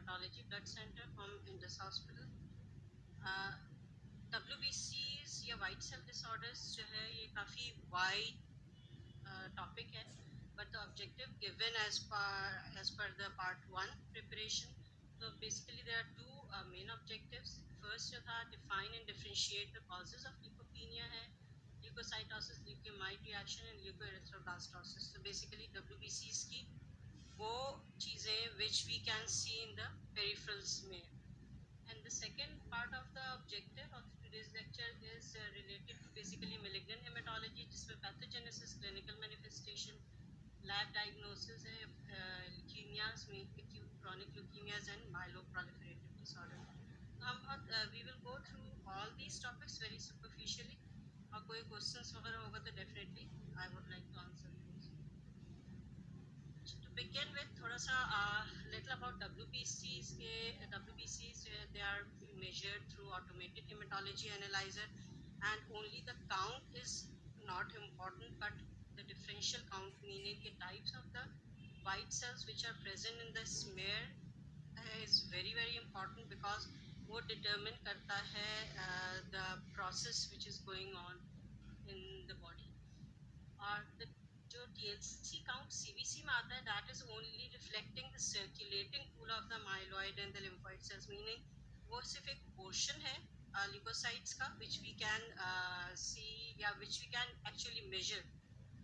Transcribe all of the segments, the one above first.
Hematology Blood Center from Indus Hospital. WBCs या white cell disorders जो है ये काफ़ी वाइड टॉपिक है, but the objective given as per the part 1 preparation. So basically there are two main objectives. First जो था define and differentiate the causes of leukopenia है, leukocytosis, leukemite reaction and leukoerythroblastosis. So basically WBCs की वो चीज़ें which we can see in the peripherals में. And the second part of the objective of today's lecture is related to basically malignant hematology, जिसमें pathogenesis, clinical manifestation, lab diagnosis है leukemias में acute chronic leukemias and myeloproliferative disorder. तो हम बहुत we will go through all these topics very superficially. और कोई questions वगैरह होगा तो definitely I would like to answer those. To begin with, थोड़ा सा little about WBCs के WBCs they are measured through automated hematology analyzer, and only the count is not important, but the differential count, meaning the types of the white cells which are present in the smear is very important, because वो determine करता है the process which is going on in the body. और जो TLC count CBC में आता है, that is only reflecting the circulating pool of the myeloid and the lymphoid cells, meaning वो सिर्फ एक portion है leukocytes का which we can see या which we can actually measure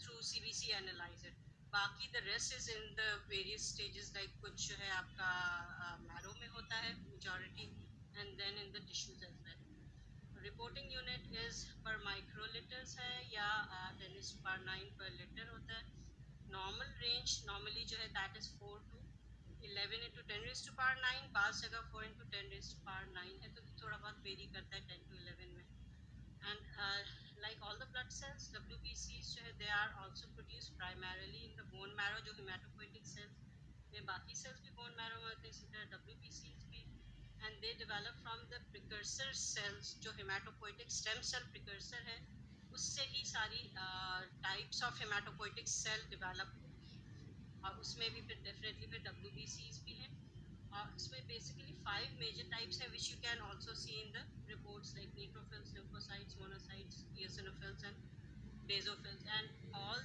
through CBC analyzer. बाकी the rest is in the various stages, like कुछ जो है आपका marrow में होता है majority, and then in the tissues as well. Reporting unit is पर माइक्रोलीटर्स है या 10⁻⁹ पर लीटर होता है. नॉर्मल रेंज नॉर्मली जो है दैट इज 4 to 11 into 10⁻⁹, बाज़ जगह 4 into 10⁻⁹ है, तो थोड़ा बहुत वेरी करता है 10 to 11 में. And like all the blood cells, WBCs जो है they are also produce primarily in the bone marrow, जो हिमेटोपोइटिक सेल्स में बाकी सेल्स भी बोन मैरो में होते हैं, इसी तरह WBCs भी. And they develop from the precursor cells, जो hematopoietic stem cell precursor है, उससे ही सारी types of hematopoietic cell develop होती है. और उसमें भी फिर definitely फिर WBCs भी हैं. और इसमें basically 5 major types हैं which you can also see in the reports, like neutrophils, lymphocytes, monocytes, eosinophils and basophils. And all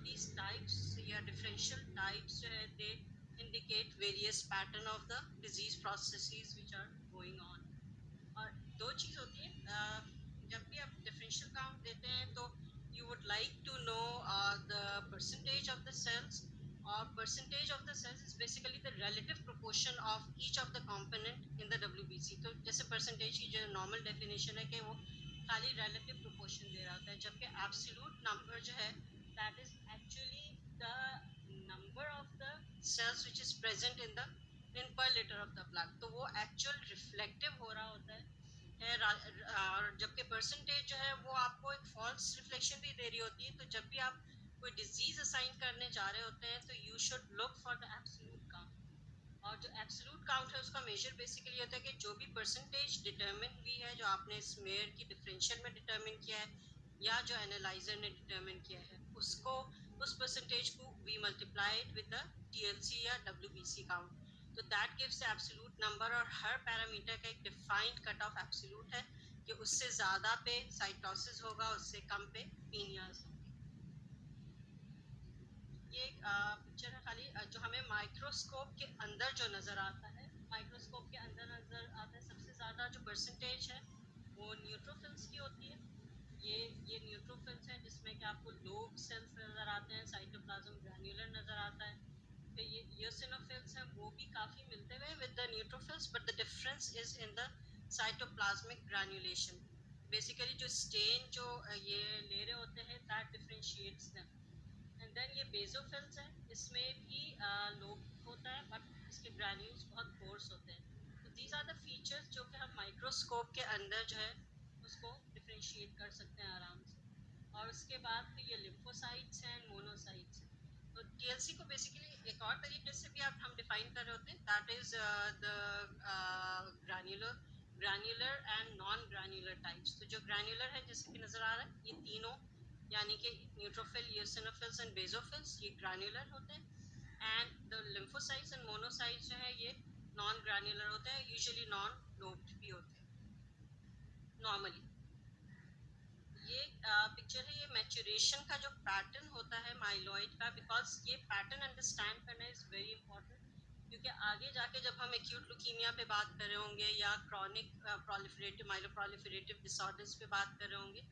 these types या differential types जो है they indicate various pattern of the disease processes which are going on. और दो चीज़ होती है जब भी आप differential count देते हैं तो you would like to know the percentage of the cells, or percentage of the cells is basically the relative proportion of each of the component in the WBC. तो जैसे percentage की जो normal definition है कि वो खाली relative proportion दे रहा होता है, जबकि absolute number जो है that is actually the number of the cells which is present in per liter of the blood. तो वो actual reflective हो रहा होता है और जबकि परसेंटेज जो है वो आपको एक फॉल्स रिफ्लेक्शन भी दे रही होती है. तो जब भी आप कोई डिजीज असाइन करने जा रहे होते हैं तो you should look for the absolute count. और जो एब्सोल्यूट काउंट है उसका मेजर बेसिकली होता है कि जो भी परसेंटेज डिटरमिन हुई है, जो आपने स्मेयर की डिफरेंशियल में डिटरमिन किया है या जो एनालाइजर ने डिटरमिन किया है, उसको उस परसेंटेज को we multiplied with the TLC या WBC काउंट. तो that gives the absolute number. और हर पैरामीटर का एक डिफाइंड कट ऑफ एब्सोल्यूट है कि उससे ज़्यादा पे साइटोसिस होगा, उससे कम पे पीनियाज होंगे. ये एक पिक्चर है खाली जो हमें माइक्रोस्कोप के अंदर जो नज़र आता है. माइक्रोस्कोप के अंदर नज़र आता है सबसे ज़्यादा जो परसेंटेज है वो न्यूट्रोफिल्स की होती है. ये न्यूट्रोफिल्स हैं जिसमें कि आपको लोब सेल्स नज़र आते हैं, साइटोप्लाज्म ग्रैन्युलर नज़र आता है. फिर ये ईओसिनोफिल्स हैं, वो भी काफ़ी मिलते हुए with the neutrophils, but the difference is in the cytoplasmic granulation. Basically जो स्टेन जो ये ले रहे होते हैं that differentiates them. And then ये बेसोफिल्स है, इसमें भी लोब होता है बट इसके ग्रैन्यूल्स बहुत कोर्स होते हैं. तो दीज आर द फीचर्स जो कि हम माइक्रोस्कोप के अंदर जो है उसको डिफ्रेंशिएट कर सकते हैं आराम से. और उसके बाद फिर ये लिम्फोसाइट्स हैं, मोनोसाइट्स हैं. तो TLC को बेसिकली एक और तरीके से भी आप हम डिफाइन कर रहे होते हैं, that is the granular and non granular types. तो जो ग्रैन्युलर है जैसे कि नज़र आ रहा है, ये तीनों यानी कि न्यूट्रोफिल, ईओसिनोफिल्स एंड बेसोफिल्स ये ग्रैन्युलर होते हैं. And the lymphocytes and monocytes जो है ये नॉन ग्रैन्युलर होते हैं, यूजुअली नॉन लोब्ड भी होते हैं नॉर्मली। ये पिक्चर है, ये मैच्योरेशन का जो पैटर्न होता है माइलॉइड का, बिकॉज ये पैटर्न अंडरस्टैंड करना इज वेरी इंपॉर्टेंट, क्योंकि आगे जाके जब हम एक्यूट लुकीमिया पे बात कर रहे होंगे या क्रॉनिक प्रोलिफरेटिव माइलोप्रोलिफरेटिव डिसऑर्डर्स पे बात कर रहे होंगे,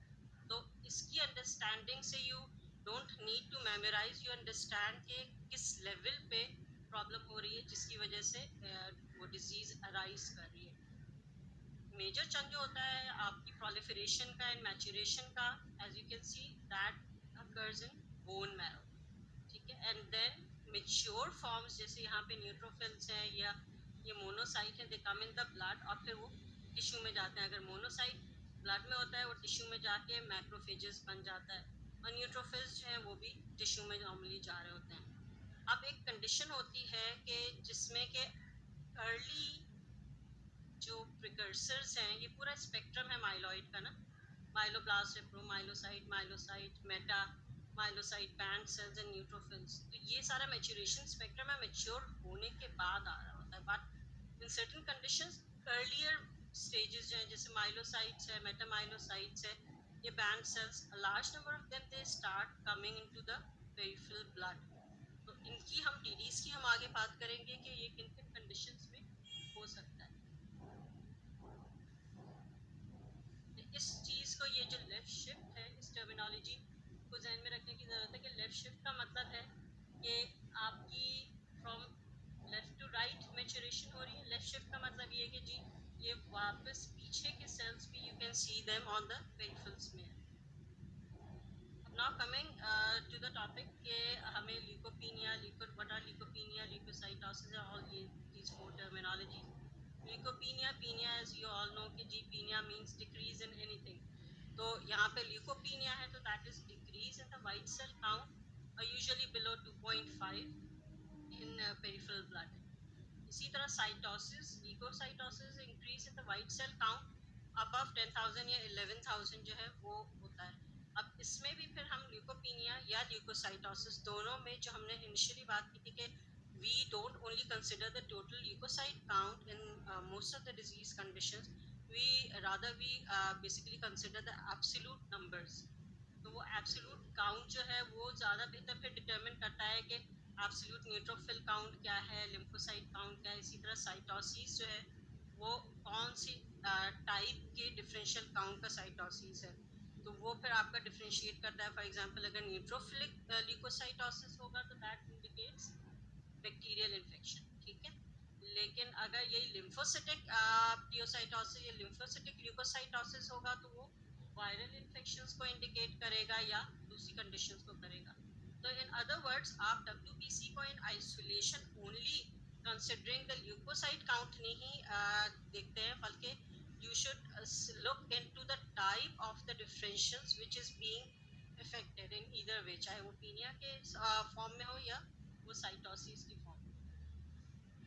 तो इसकी अंडरस्टैंडिंग से you don't need to memorise, you understand कि किस लेवल पे प्रॉब्लम हो रही है जिसकी वजह से वो डिजीज अराइज कर रही है। मेजर चंक जो होता है आपकी प्रोलिफरेशन का एंड मैच्योरेशन का, as you can see that occurs in bone marrow, ठीक है। एंड देन मेच्योर फॉर्म्स जैसे यहाँ पे न्यूट्रोफिल्स हैं या ये मोनोसाइट है, दे कम इन द ब्लड और फिर वो टिश्यू में जाते हैं। अगर मोनोसाइट ब्लड में होता है वो टिश्यू में जाके मैक्रोफेजेस बन जाता है, और न्यूट्रोफिल्स जो हैं वो भी टिश्यू में नॉर्मली जा रहे होते हैं। अब एक कंडीशन होती है कि जिसमें कि अर्ली जो प्रिकर्सर्स हैं, ये पूरा स्पेक्ट्रम है माइलॉइड का ना, myeloblast, promyelocyte, myelocyte, metamyelocyte, band cells and neutrophils, तो ये सारा मैच्योरेशन स्पेक्ट्रम है, मैच्योर होने के बाद आ रहा होता है। But in certain conditions earlier stages जो हैं, जैसे माइलोसाइट्स है, मेटामाइलोसाइट्स है, ये band cells, large number of them they start coming into the peripheral blood. तो इनकी हम डीडीज की हम आगे बात करेंगे कि ये किन किन कंडीशंस में हो सकता है। इस चीज को, ये जो लेफ्ट शिफ्ट है, इस टर्मिनोलॉजी को ध्यान में रखने की जरूरत है कि लेफ्ट शिफ्ट का मतलब है कि आपकी from left to right maturation हो रही है। लेफ्ट शिफ्ट का मतलब ये है कि जी ये वापस पीछे के सेल्स भी you can see them on the peripherals में। Now coming to the topic के हमें leukopenia, what are leukopenia, leukocytosis, all ये these four terminology. Leukopenia, penia as you all know कि जी penia means decrease in anything, तो यहाँ पे leukopenia है तो that is decrease in the white cell count, usually below 2.5 in peripheral blood. इसी तरह cytosis, leukocytosis, increase in the white cell count above 10,000 या 11,000 जो है वो होता है। अब इसमें भी फिर हम ल्यूकोपीनिया या ल्यूकोसाइटोसिस दोनों में जो हमने इनिशियली बात की थी कि we don't only consider the total leukocyte count in most of the disease conditions, we basically consider the absolute numbers। तो वो एब्सोल्यूट काउंट जो है वो ज़्यादा बेहतर फिर डिटरमिन करता है कि एब्सोल्यूट न्यूट्रोफिल काउंट क्या है, लिम्फोसाइट काउंट क्या है। इसी तरह साइटोसिस जो है वो कौन सी टाइप के डिफरेंशियल काउंट का साइटोसिस है, तो वो फिर आपका डिफरेंशिएट करता है। फॉर एग्जांपल अगर न्यूट्रोफिलिक ल्यूकोसाइटोसिस होगा तो दैट इंडिकेट्स बैक्टीरियल इन्फेक्शन, ठीक है। लेकिन अगर यही लिम्फोसिटिक पियोसाइटोसिस या लिम्फोसिटिक ल्यूकोसाइटोसिस होगा तो वो वायरल इन्फेक्शंस को इंडिकेट करेगा या दूसरी कंडीशंस को करेगा। तो इन अदर वर्ड्स आप WBC को in isolation only considering the leukocyte count नहीं देखते हैं, बल्कि you should look into the type of the differentials which is being affected in either way, चाहे वो पीनिया के फॉर्म में हो या वो साइटोसिस की फॉर्म में।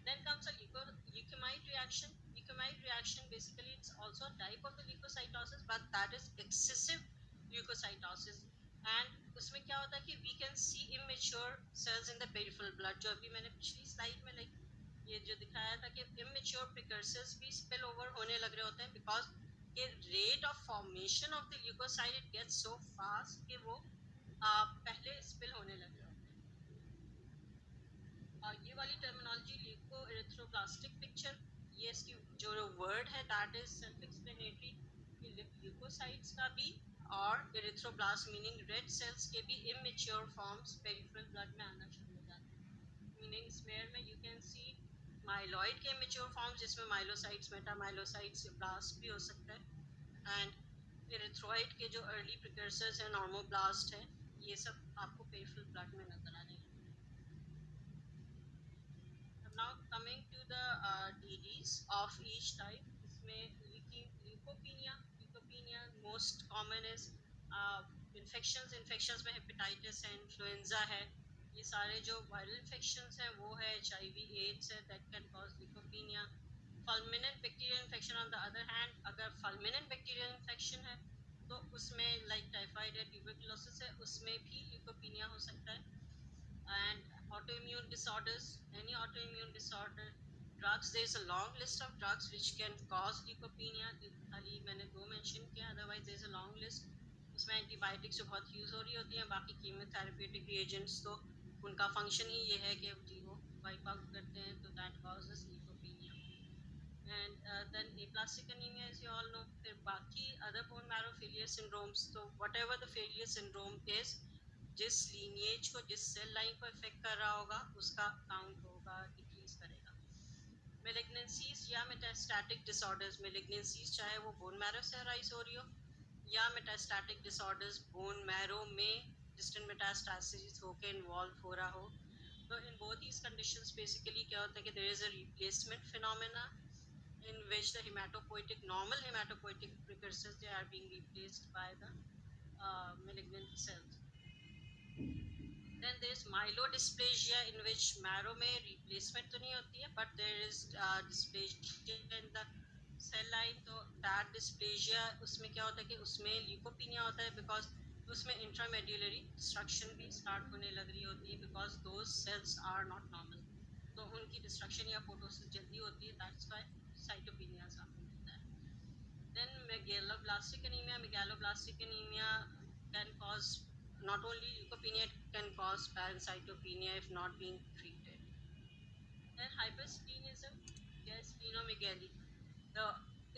Then comes a leukemite reaction. Leukemite reaction basically it's also a type of the leukocytosis, but that is excessive leukocytosis. And उसमें क्या होता है कि we can see immature cells in the peripheral blood, जो अभी मैंने पिछली स्लाइड में ये जो दिखाया था कि immature precursors भी spill over होने लग रहे होते हैं, because के rate of formation of the leukocyte it gets so fast कि वो पहले spill होने लग रहे होते हैं। ये वाली टर्मिनोलॉजी ल्यूको एरिथ्रोब्लास्टिक पिक्चर, ये इसकी जो वर्ड है that is self explanatory. Leukocytes का भी और एरिथ्रोब्लास्ट मीनिंग रेड सेल्स के भी इमेच्योर फॉर्म्स पेरिफेरल ब्लड में आना शुरू हो जाते हैं। मीनिंग स्मेयर में यू कैन सी माइलॉइड के इमेच्योर फॉर्म्स जिसमें माइलोसाइट्स, मेटामाइलोसाइट्स, ब्लास्ट भी हो सकता है, एंड एरिथ्रोइड के जो अर्ली प्रिकर्सर्स हैं, नॉर्मोब्लास्ट है, ये सब आपको पेरिफेरल ब्लड में नजर आने लगेंगे। Now coming to the DDs of each type, इसमें leucopenia most common is infections में हेपेटाइटिस है, इन्फ्लुएंजा है, ये सारे जो वायरल इन्फेक्शंस हैं वो है, HIV AIDS है, that can cause leukopenia। fulminant bacterial infection on the other hand, अगर fulminant bacterial infection है तो उसमें लाइक टाइफाइड है, ट्यूबरकुलोसिस है, उसमें भी ल्यूकोपीनिया हो सकता है। And autoimmune disorders, any autoimmune disorder, drugs, there is a long list of drugs which can cause leukopenia. खाली मैंने दो मेंशन किया, otherwise there is a long list. उसमें एंटीबायोटिक्स जो बहुत यूज हो रही होती हैं, बाकी कीमोथेरेप्यूटिक रिएजेंट्स तो उनका फंक्शन ही ये है कि जी वो वाइप आउट करते हैं, तो that causes leukopenia. And then aplastic anemia, as you all know. फिर बाकी other bone marrow failure syndromes, तो whatever the failure syndrome is, जिस लीनिएज को, जिस सेल लाइन को इफेक्ट कर रहा होगा, उसका काउंट होगा, डिक्रीज करेगा. मेलिग्नेंसीज या मेटास्टैटिक डिसऑर्डर्स, मेलिग्नेंसीज चाहे वो बोन मैरो से अराइज हो रही हो या मेटास्टैटिक डिसऑर्डर्स बोन मैरो में डिस्टेंट मेटास्टासिस होकर इन्वॉल्व हो रहा हो, तो in both these conditions basically क्या होता है कि there is a replacement phenomena in which the hematopoietic, normal hematopoietic precursors, they are being replaced by the malignant cells. Then there is myelodysplasia, in which marrow में replacement तो नहीं होती है, but there is dysplasia in the cell line. तो that dysplasia, उसमें क्या होता है कि उसमें ल्यूकोपीनिया होता है, because उसमें intramedullary destruction भी start होने लग रही होती है, because those cells are not normal. तो उनकी destruction या apoptosis जल्दी होती है, that's why cytopenia happen with that. Then megaloblastic anemia can cause not only leukopenia, it can cause pancytopenia if not being treated. Then hypersplenism या splenomegaly, तो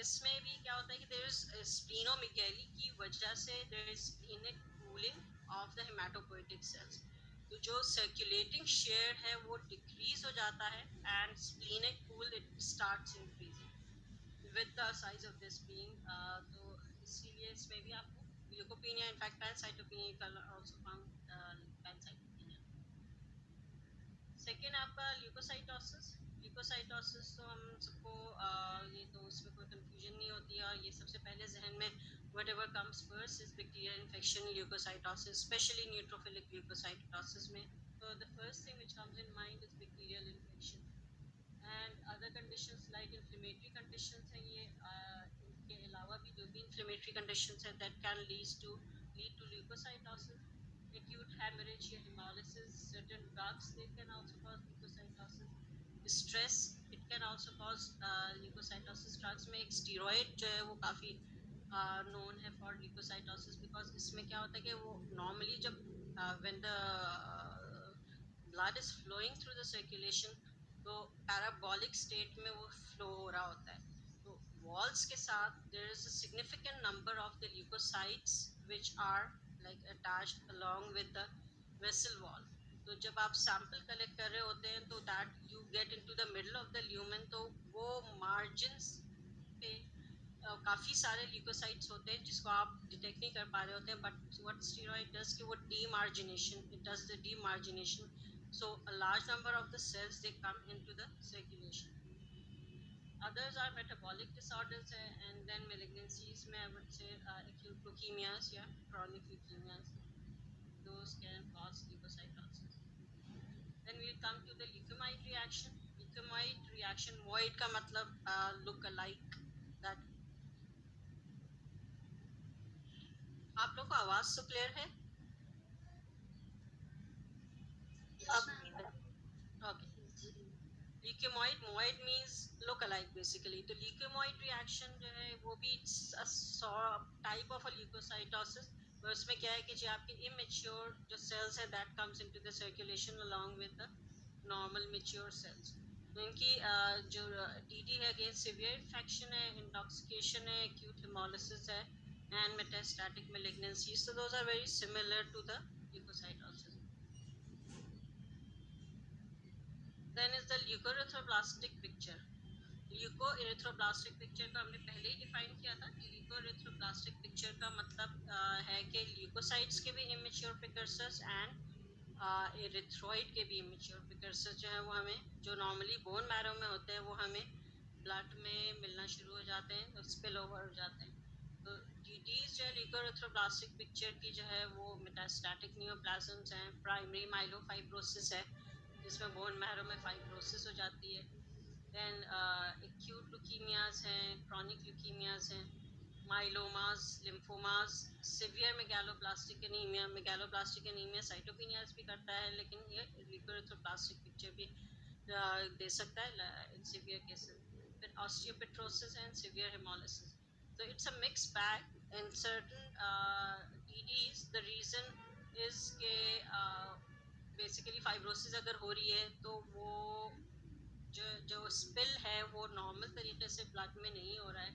इसमें भी क्या होता है कि there is splenomegaly की वजह से there is splenic cooling of the hematopoietic cells. तो जो circulating share है वो decrease हो जाता है, and splenic pool it starts increasing with the size of the spleen. तो इसीलिए इसमें भी आपको leukopenia, in fact pancytopenia, you can also found pancytopenia. Second आपका ल्यूकोसाइटोसिस. ल्यूकोसाइटोसिस तो हम सबको ये तो उसमें कोई कंफ्यूजन नहीं होती है, और ये सबसे पहले जहन में whatever comes first is bacterial infection, leukocytosis, especially neutrophilic leukocytosis में. So the first thing which comes in mind is bacterial infection. And other conditions like inflammatory conditions हैं, ये इनके अलावा भी जो भी inflammatory conditions हैं that can lead to leukocytosis. Acute hemorrhage या hemolysis, certain drugs they can also cause leukocytosis. Stress, it can also cause leukocytosis. Drugs में एक steroid जो है वो काफी known है for leukocytosis, because इसमें क्या होता है कि वो normally जब when the blood is flowing through the circulation, तो पैराबॉलिक स्टेट में वो फ्लो हो रहा होता है, तो वॉल्स के साथ there is a significant number of the leukocytes which are like attached along with the vessel wall. तो जब आप सैंपल कलेक्ट कर रहे होते हैं, तो that you get into the middle of the lumen, तो वो मार्जिन्स पे काफ़ी सारे ल्यूकोसाइट्स होते हैं जिसको आप डिटेक्ट नहीं कर पा रहे होते हैं, बट व्हाट स्टेरॉइड डज कि वो demargination, it does the demargination. So a large number of the cells they come into the circulation. Others are metabolic disorders, and then malignancies may, I would say acute leukemias, yeah, chronic leukemias. Those can cause leukocytosis. Then we'll come to the leukemite reaction. Leukemite reaction, void का मतलब look alike. That आप लोग को आवाज तो clear है? Okay. Leukemoid, moid means look-alike basically. तो leukemoid reaction जो है वो भी type of a leukocytosis. तो उसमें क्या है कि जो आपके immature जो cells है that comes into the circulation along with the normal mature cells. तो इनकी जो DD है कि severe infection है, intoxication है, acute hemolysis है, and metastatic malignancies. So those are very similar to the leukocytosis. Then is the leukoerythroblastic picture. Leukoerythroblastic picture को हमने पहले ही डिफाइन किया था कि ल्यूकोएरिथ्रोब्लास्टिक पिक्चर का मतलब है कि ल्यूकोसाइट्स के भी इमेच्योर प्रिकर्सर्स एंड एरिथ्रॉइड के भी इमेच्योर प्रिकर्सर्स जो है वो हमें, जो नॉर्मली बोन मैरो में होते हैं, वो हमें ब्लड में मिलना शुरू हो जाते हैं, तो स्पिल ओवर हो जाते हैं. तो डीडीज जो है ल्यूकोएरिथ्रोब्लास्टिक पिक्चर की जो है वो मेटास्टैटिक नियोप्लाज्म्स हैं, प्राइमरी माइलोफाइब्रोसिस है जिसमें बोन मैरो में फाइब्रोसिस हो जाती है. Then acute leukemias हैं, chronic leukemias हैं. Myelomas, lymphomas, severe megaloblastic anaemia. Megaloblastic anaemia cytopenias भी करता है, लेकिन ये ल्यूकोएरिथ्रोब्लास्टिक पिक्चर भी दे सकता है इन सिवियर केसेस। फिर osteopetrosis and severe haemolysis. So it's a mixed bag. In certain TDs, the reason is के बेसिकली फाइब्रोसिस अगर हो रही है तो वो जो जो स्पिल है वो नॉर्मल तरीके से ब्लड में नहीं हो रहा है।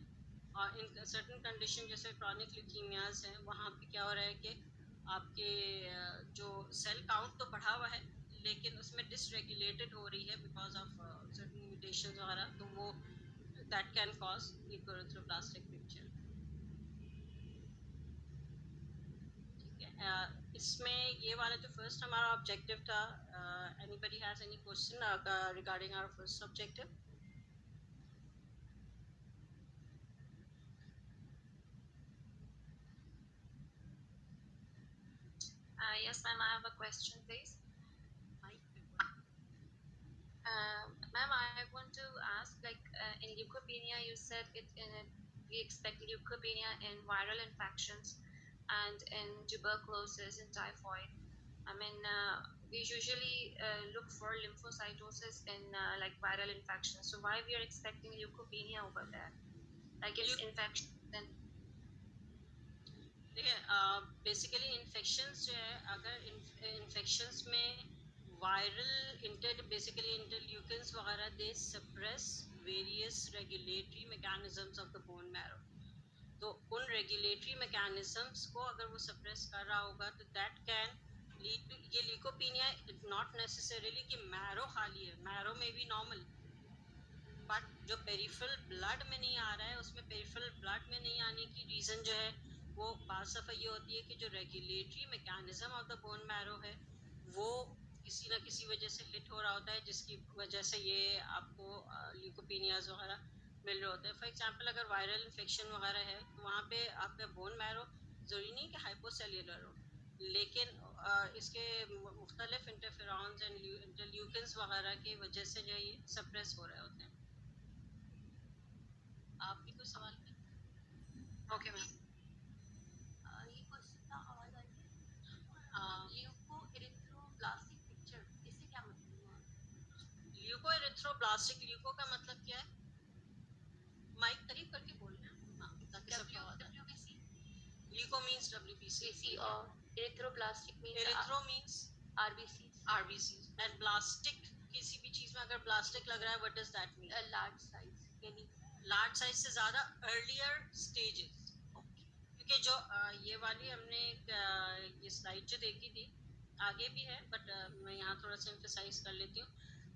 और इन सर्टन कंडीशन जैसे क्रॉनिक ल्यूकीमियाज हैं, वहाँ पे क्या हो रहा है कि आपके जो सेल काउंट तो बढ़ा हुआ है लेकिन उसमें डिसरेगुलेटेड हो रही है बिकॉज ऑफ सर्टन म्यूटेशन वगैरह, तो वो दैट कैन कॉज ल्यूकोएरिथ्रोब्लास्टिक पिक्चर। ठीक है, इसमें ये वाला जो फर्स्ट हमारा ऑब्जेक्टिव था, anybody has any question regarding our first objective? Yes, ma'am, I have a question, please. Ma'am, I want to ask, like, in leukopenia, you said we expect leukopenia in viral infections and in tuberculosis and typhoid. I mean, we usually look for lymphocytosis in like viral infections. So why we are expecting leukopenia over there? Like it's infection then. देखिए, basically infections जो है, अगर infections में viral basically interleukins वगैरह they suppress various regulatory mechanisms of the bone marrow. तो उन regulatory mechanisms को अगर वो सप्रेस कर रहा होगा तो दैट कैन लीड टू ये ल्यूकोपीनिया। नॉट नेसेसरीली कि मैरो खाली है, मैरो में भी नॉर्मल, बट जो पेरिफेरल ब्लड में नहीं आ रहा है उसमें पेरिफेरल ब्लड में नहीं आने की रीज़न जो है वो बात सफ़ा ये होती है कि जो regulatory mechanism of the bone marrow है वो किसी ना किसी वजह से हिट हो रहा होता है, जिसकी वजह से ये आपको ल्यूकोपीनियाज वगैरह मिल रहे होते हैं। फॉर एग्जांपल अगर वायरल इन्फेक्शन वगैरह है तो वहाँ पे आपका बोन मैरो ज़रूरी नहीं कि हाइपोसेल्युलर हो, लेकिन इसके मुख्तलिफ इंटरफेरॉन्स एंड इंटरल्यूकिन्स वगैरह की वजह से जो ये सप्रेस हो रहे होते हैं। आप भी कोई सवाल करें? Okay ma'am. ये क्वेश्चन था, आवाज आ रही है? ल्यूकोएरिथ्रोब्लास्टिक पिक्चर, इससे क्या मतलब हुआ? ल्यूकोएरिथ्रोब्लास्टिक, ल्यूको का मतलब क्या है? माइक करीब करके बोलना है। हाँ, ताकि सबको आवाज आए। WBC ल्यूको मींस WBC और erythroblastic means erythro means RBC and blastic, किसी भी चीज में अगर ब्लास्टिक लग रहा है, what does that mean? Large size, यानी लार्ज साइज से ज्यादा अर्लियर स्टेजेस। क्योंकि जो ये वाली हमने ये स्लाइड जो देखी थी, आगे भी है बट मैं यहाँ थोड़ा सा एम्फसाइज कर लेती हूँ।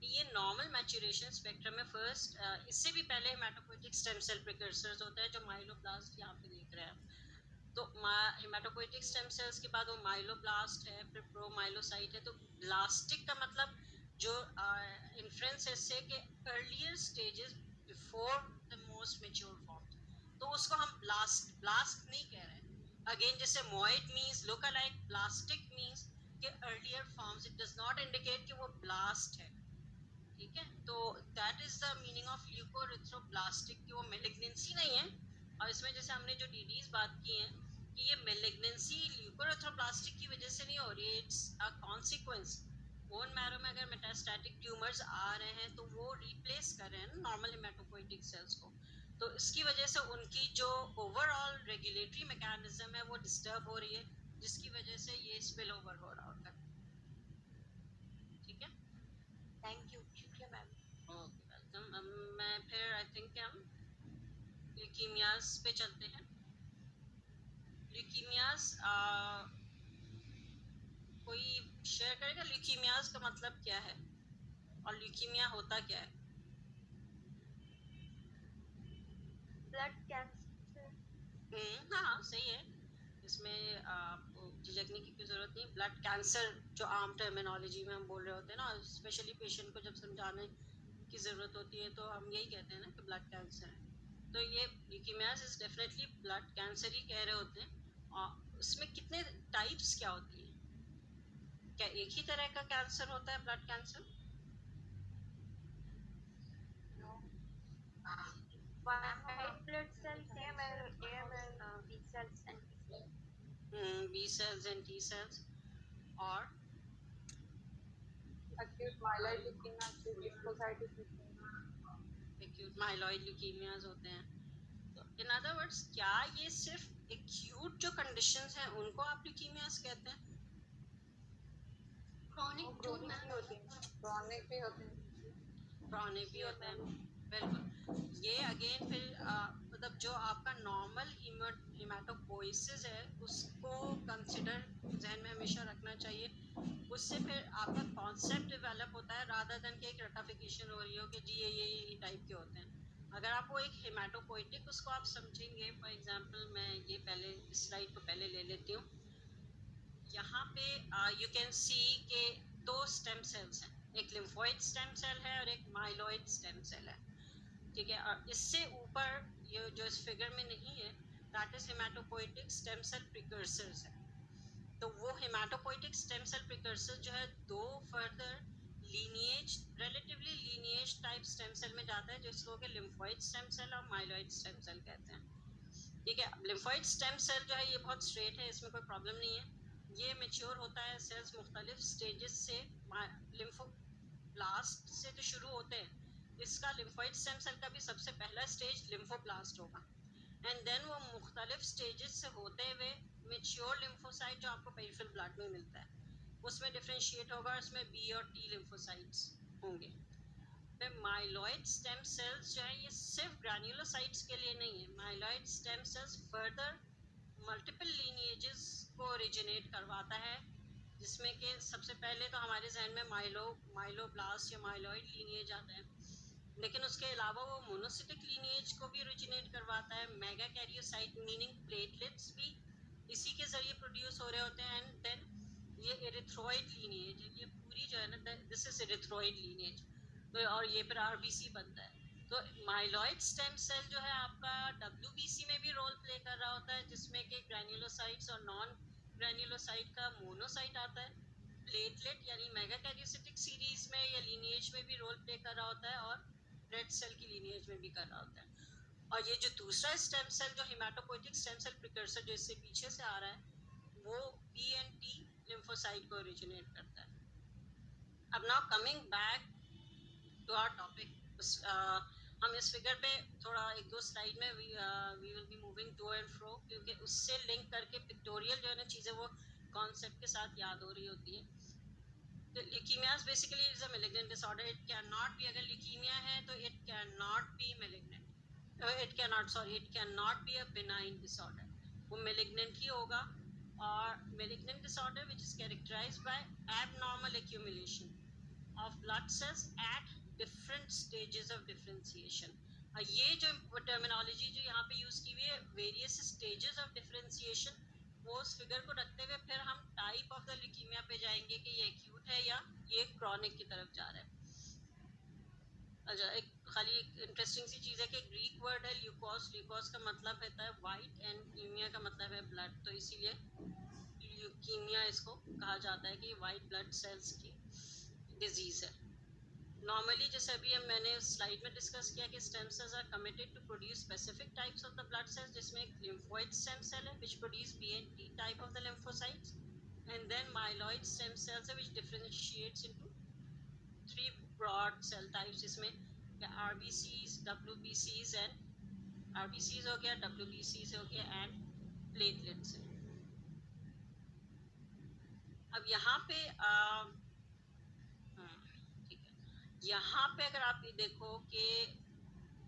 ये नॉर्मल मैच्योरेशन स्पेक्ट्रम में फर्स्ट, इससे भी पहले हेमाटोपोइटिक स्टेम सेल प्रिकर्सर्स होता है जो माइलोब्लास्ट यहाँ पे देख रहे हैं। तो हेमाटोपोइटिक स्टेम सेल्स के बाद वो माइलोब्लास्ट है, फिर प्रोमाइलोसाइट है। तो ब्लास्टिक का मतलब जो इन्फ्रेंस है कि earlier stages before the most mature form, तो उसको हम ब्लास्ट नहीं कह रहे हैं। अगेन जैसे मोइट means look alike, blastic means कि earlier forms, it does not indicate कि वो ब्लास्ट है। ठीक है, तो that is the meaning of leukoerythroblastic कि वो मेलिग्नेंसी नहीं है। और इसमें जैसे हमने जो डीडीज बात की है कि ये मेलिग्नेंसी ल्यूकोएरिथ्रोब्लास्टिक की वजह से नहीं हो रही है, it's a consequence. Bone marrow में अगर मेटास्टैटिक ट्यूमर्स आ रहे हैं तो वो रिप्लेस कर रहे हैं ना नॉर्मल हेमाटोपोइटिक सेल्स को, तो इसकी वजह से उनकी जो ओवरऑल रेगुलेटरी मैकेनिज्म है वो डिस्टर्ब हो रही है, जिसकी वजह से ये स्पिल ओवर हो रहा होता है। ठीक है, थैंक यू, शुक्रिया मैम। Okay, welcome. मैं फिर आई थिंक हम ल्यूकीमियाज पे चलते हैं। ल्यूकीमियाज कोई शेयर करेगा ल्यूकीमियाज का मतलब क्या है और ल्यूकीमिया होता क्या है? Blood cancer. हाँ सही है, इसमें आपको झिझकने की कोई ज़रूरत नहीं। ब्लड कैंसर जो आम टर्मिनोलॉजी में हम बोल रहे होते हैं ना, स्पेशली पेशेंट को जब समझाने की ज़रूरत होती है तो हम यही कहते हैं ना कि ब्लड कैंसर है। तो ये leukaemias is definitely blood cancer ही कह रहे होते हैं। और इसमें कितने टाइप्स क्या होती हैं? क्या एक ही तरह का कैंसर होता है blood cancer? White blood cells AML cells and T cells, और acute myeloid leukemia, acute lymphocytic leukemia, acute myeloid leukemias होते हैं. तो in other words, क्या ये सिर्फ acute जो conditions हैं उनको आप leukemias कहते हैं? chronic too, chronic ma'am. भी होते हैं, chronic भी होते हैं. Chronic भी होते हैं, बिल्कुल. ये अगेन फिर मतलब जो आपका नॉर्मल हिमाटोपोइसिस है उसको कंसिडर जहन में हमेशा रखना चाहिए. उससे फिर आपका कॉन्सेप्ट डेवलप होता है रादर देन कि एक रटाफिकेशन हो रही हो कि जी ये टाइप के होते हैं. अगर आपको एक हिमाटोपोइटिक उसको आप समझेंगे, फॉर एग्जांपल मैं ये पहले इस स्लाइड को पहले ले लेती हूँ. यहाँ पे यू कैन सी के दो स्टेम सेल्स हैं, एक लिम्फोइड स्टेम सेल है और एक माइलॉइड स्टेम सेल है. ठीक है, और इससे ऊपर ये जो इस फिगर में नहीं है that is haematopoietic stem cell precursors है. तो वो हेमाटोपोइटिक स्टेम सेल प्रिकर्सर जो है दो further lineage relatively lineage type stem cell में जाता है जिसको कि लिम्फोइड स्टेम सेल और माइलॉइड स्टेम सेल कहते हैं. ठीक है, लिम्फोइड स्टेम सेल जो है ये बहुत स्ट्रेट है, इसमें कोई प्रॉब्लम नहीं है. ये मेच्योर होता है, सेल्स मुख्तलिफ स्टेजेस से लिम्फोब्लास्ट से जो शुरू होते हैं. इसका लिम्फोइड स्टेम सेल का भी सबसे पहला स्टेज लिम्फोब्लास्ट होगा एंड देन वो मुख्तलिफ स्टेजेस से होते हुए मेच्योर लिम्फोसाइट जो आपको पेरिफेरल ब्लड में मिलता है उसमें डिफरेंशिएट होगा, उसमें बी और टी लिम्फोसाइट्स होंगे. फिर माइलॉइड स्टेम सेल्स जो है ये सिर्फ ग्रैन्युलोसाइट्स के लिए नहीं है. Myeloid stem cells further multiple lineages को ओरिजिनेट करवाता है जिसमें कि सबसे पहले तो हमारे जहन में माइलोब्लास्ट या माइलॉइड लीनिएज आता है, लेकिन उसके अलावा वो मोनोसिटिक लीनिएज को भी ओरिजिनेट करवाता है. मेगा कैरियोसाइट मीनिंग प्लेटलेट्स भी इसी के जरिए प्रोड्यूस हो रहे होते हैं. एंड देन ये एरिथ्रॉइड लीनिएज, ये पूरी जो है ना दिस इज एरिथ्रॉइड लीनिएज. तो और ये फिर आरबीसी बनता है. तो माइलॉइड स्टेम सेल जो है आपका डब्ल्यूबीसी में भी रोल प्ले कर रहा होता है जिसमें कि ग्रैन्युलोसाइट्स और नॉन ग्रैन्युलोसाइट का मोनोसाइट आता है. प्लेटलेट यानी मेगा कैरियोसिटिक सीरीज में या लीनिएज में भी रोल प्ले कर रहा होता है और रेड सेल की लीनिएज में भी कर रहा होता है. और ये जो दूसरा स्टेम सेल जो हिमाटोपोइटिक स्टेम सेल प्रिकर्सर जो इससे पीछे से आ रहा है वो बी एंड टी लिम्फोसाइट को ओरिजिनेट करता है. अब now coming back to our topic, हम इस फिगर पे थोड़ा एक दो स्लाइड में we will be moving to and fro क्योंकि उससे लिंक करके पिक्टोरियल जो है ना चीज़ें वो कॉन्सेप्ट के साथ याद हो रही होती है. Leukemias basically is a malignant disorder. It cannot be, अगर leukemia है तो it cannot be malignant. It cannot be a benign disorder. वो malignant ही होगा. और malignant disorder which is characterized by abnormal accumulation of blood cells at different stages of differentiation. ये जो terminology जो यहाँ पे use की हुई है various stages of differentiation, वो उस फिगर को रखते हुए फिर हम टाइप ऑफ द ल्यूकीमिया पे जाएंगे कि ये एक्यूट है या ये क्रॉनिक की तरफ जा रहा है. अच्छा, एक खाली एक इंटरेस्टिंग सी चीज़ है कि ग्रीक वर्ड है ल्यूकोस. ल्यूकोस का मतलब होता है वाइट एंड ल्यूमिया का मतलब है ब्लड, तो इसीलिए ल्यूकीमिया इसको कहा जाता है कि वाइट ब्लड सेल्स की डिजीज़ है. नॉर्मली जैसे अभी मैंने स्लाइड में डिस्कस किया कि stem cells are committed to produce specific types of the blood cells जिसमें एक लिम्फोइड स्टेम सेल है which produce B and T type of the lymphocytes and then myeloid stem cells है which differentiates into three broad cell types जिसमें RBCs, डब्ल्यूबीसीज and RBCs हो गया, डब्ल्यूबीसीज हो गया एंड प्लेटलेट्स. अब यहाँ पे यहाँ पे अगर आप ये देखो कि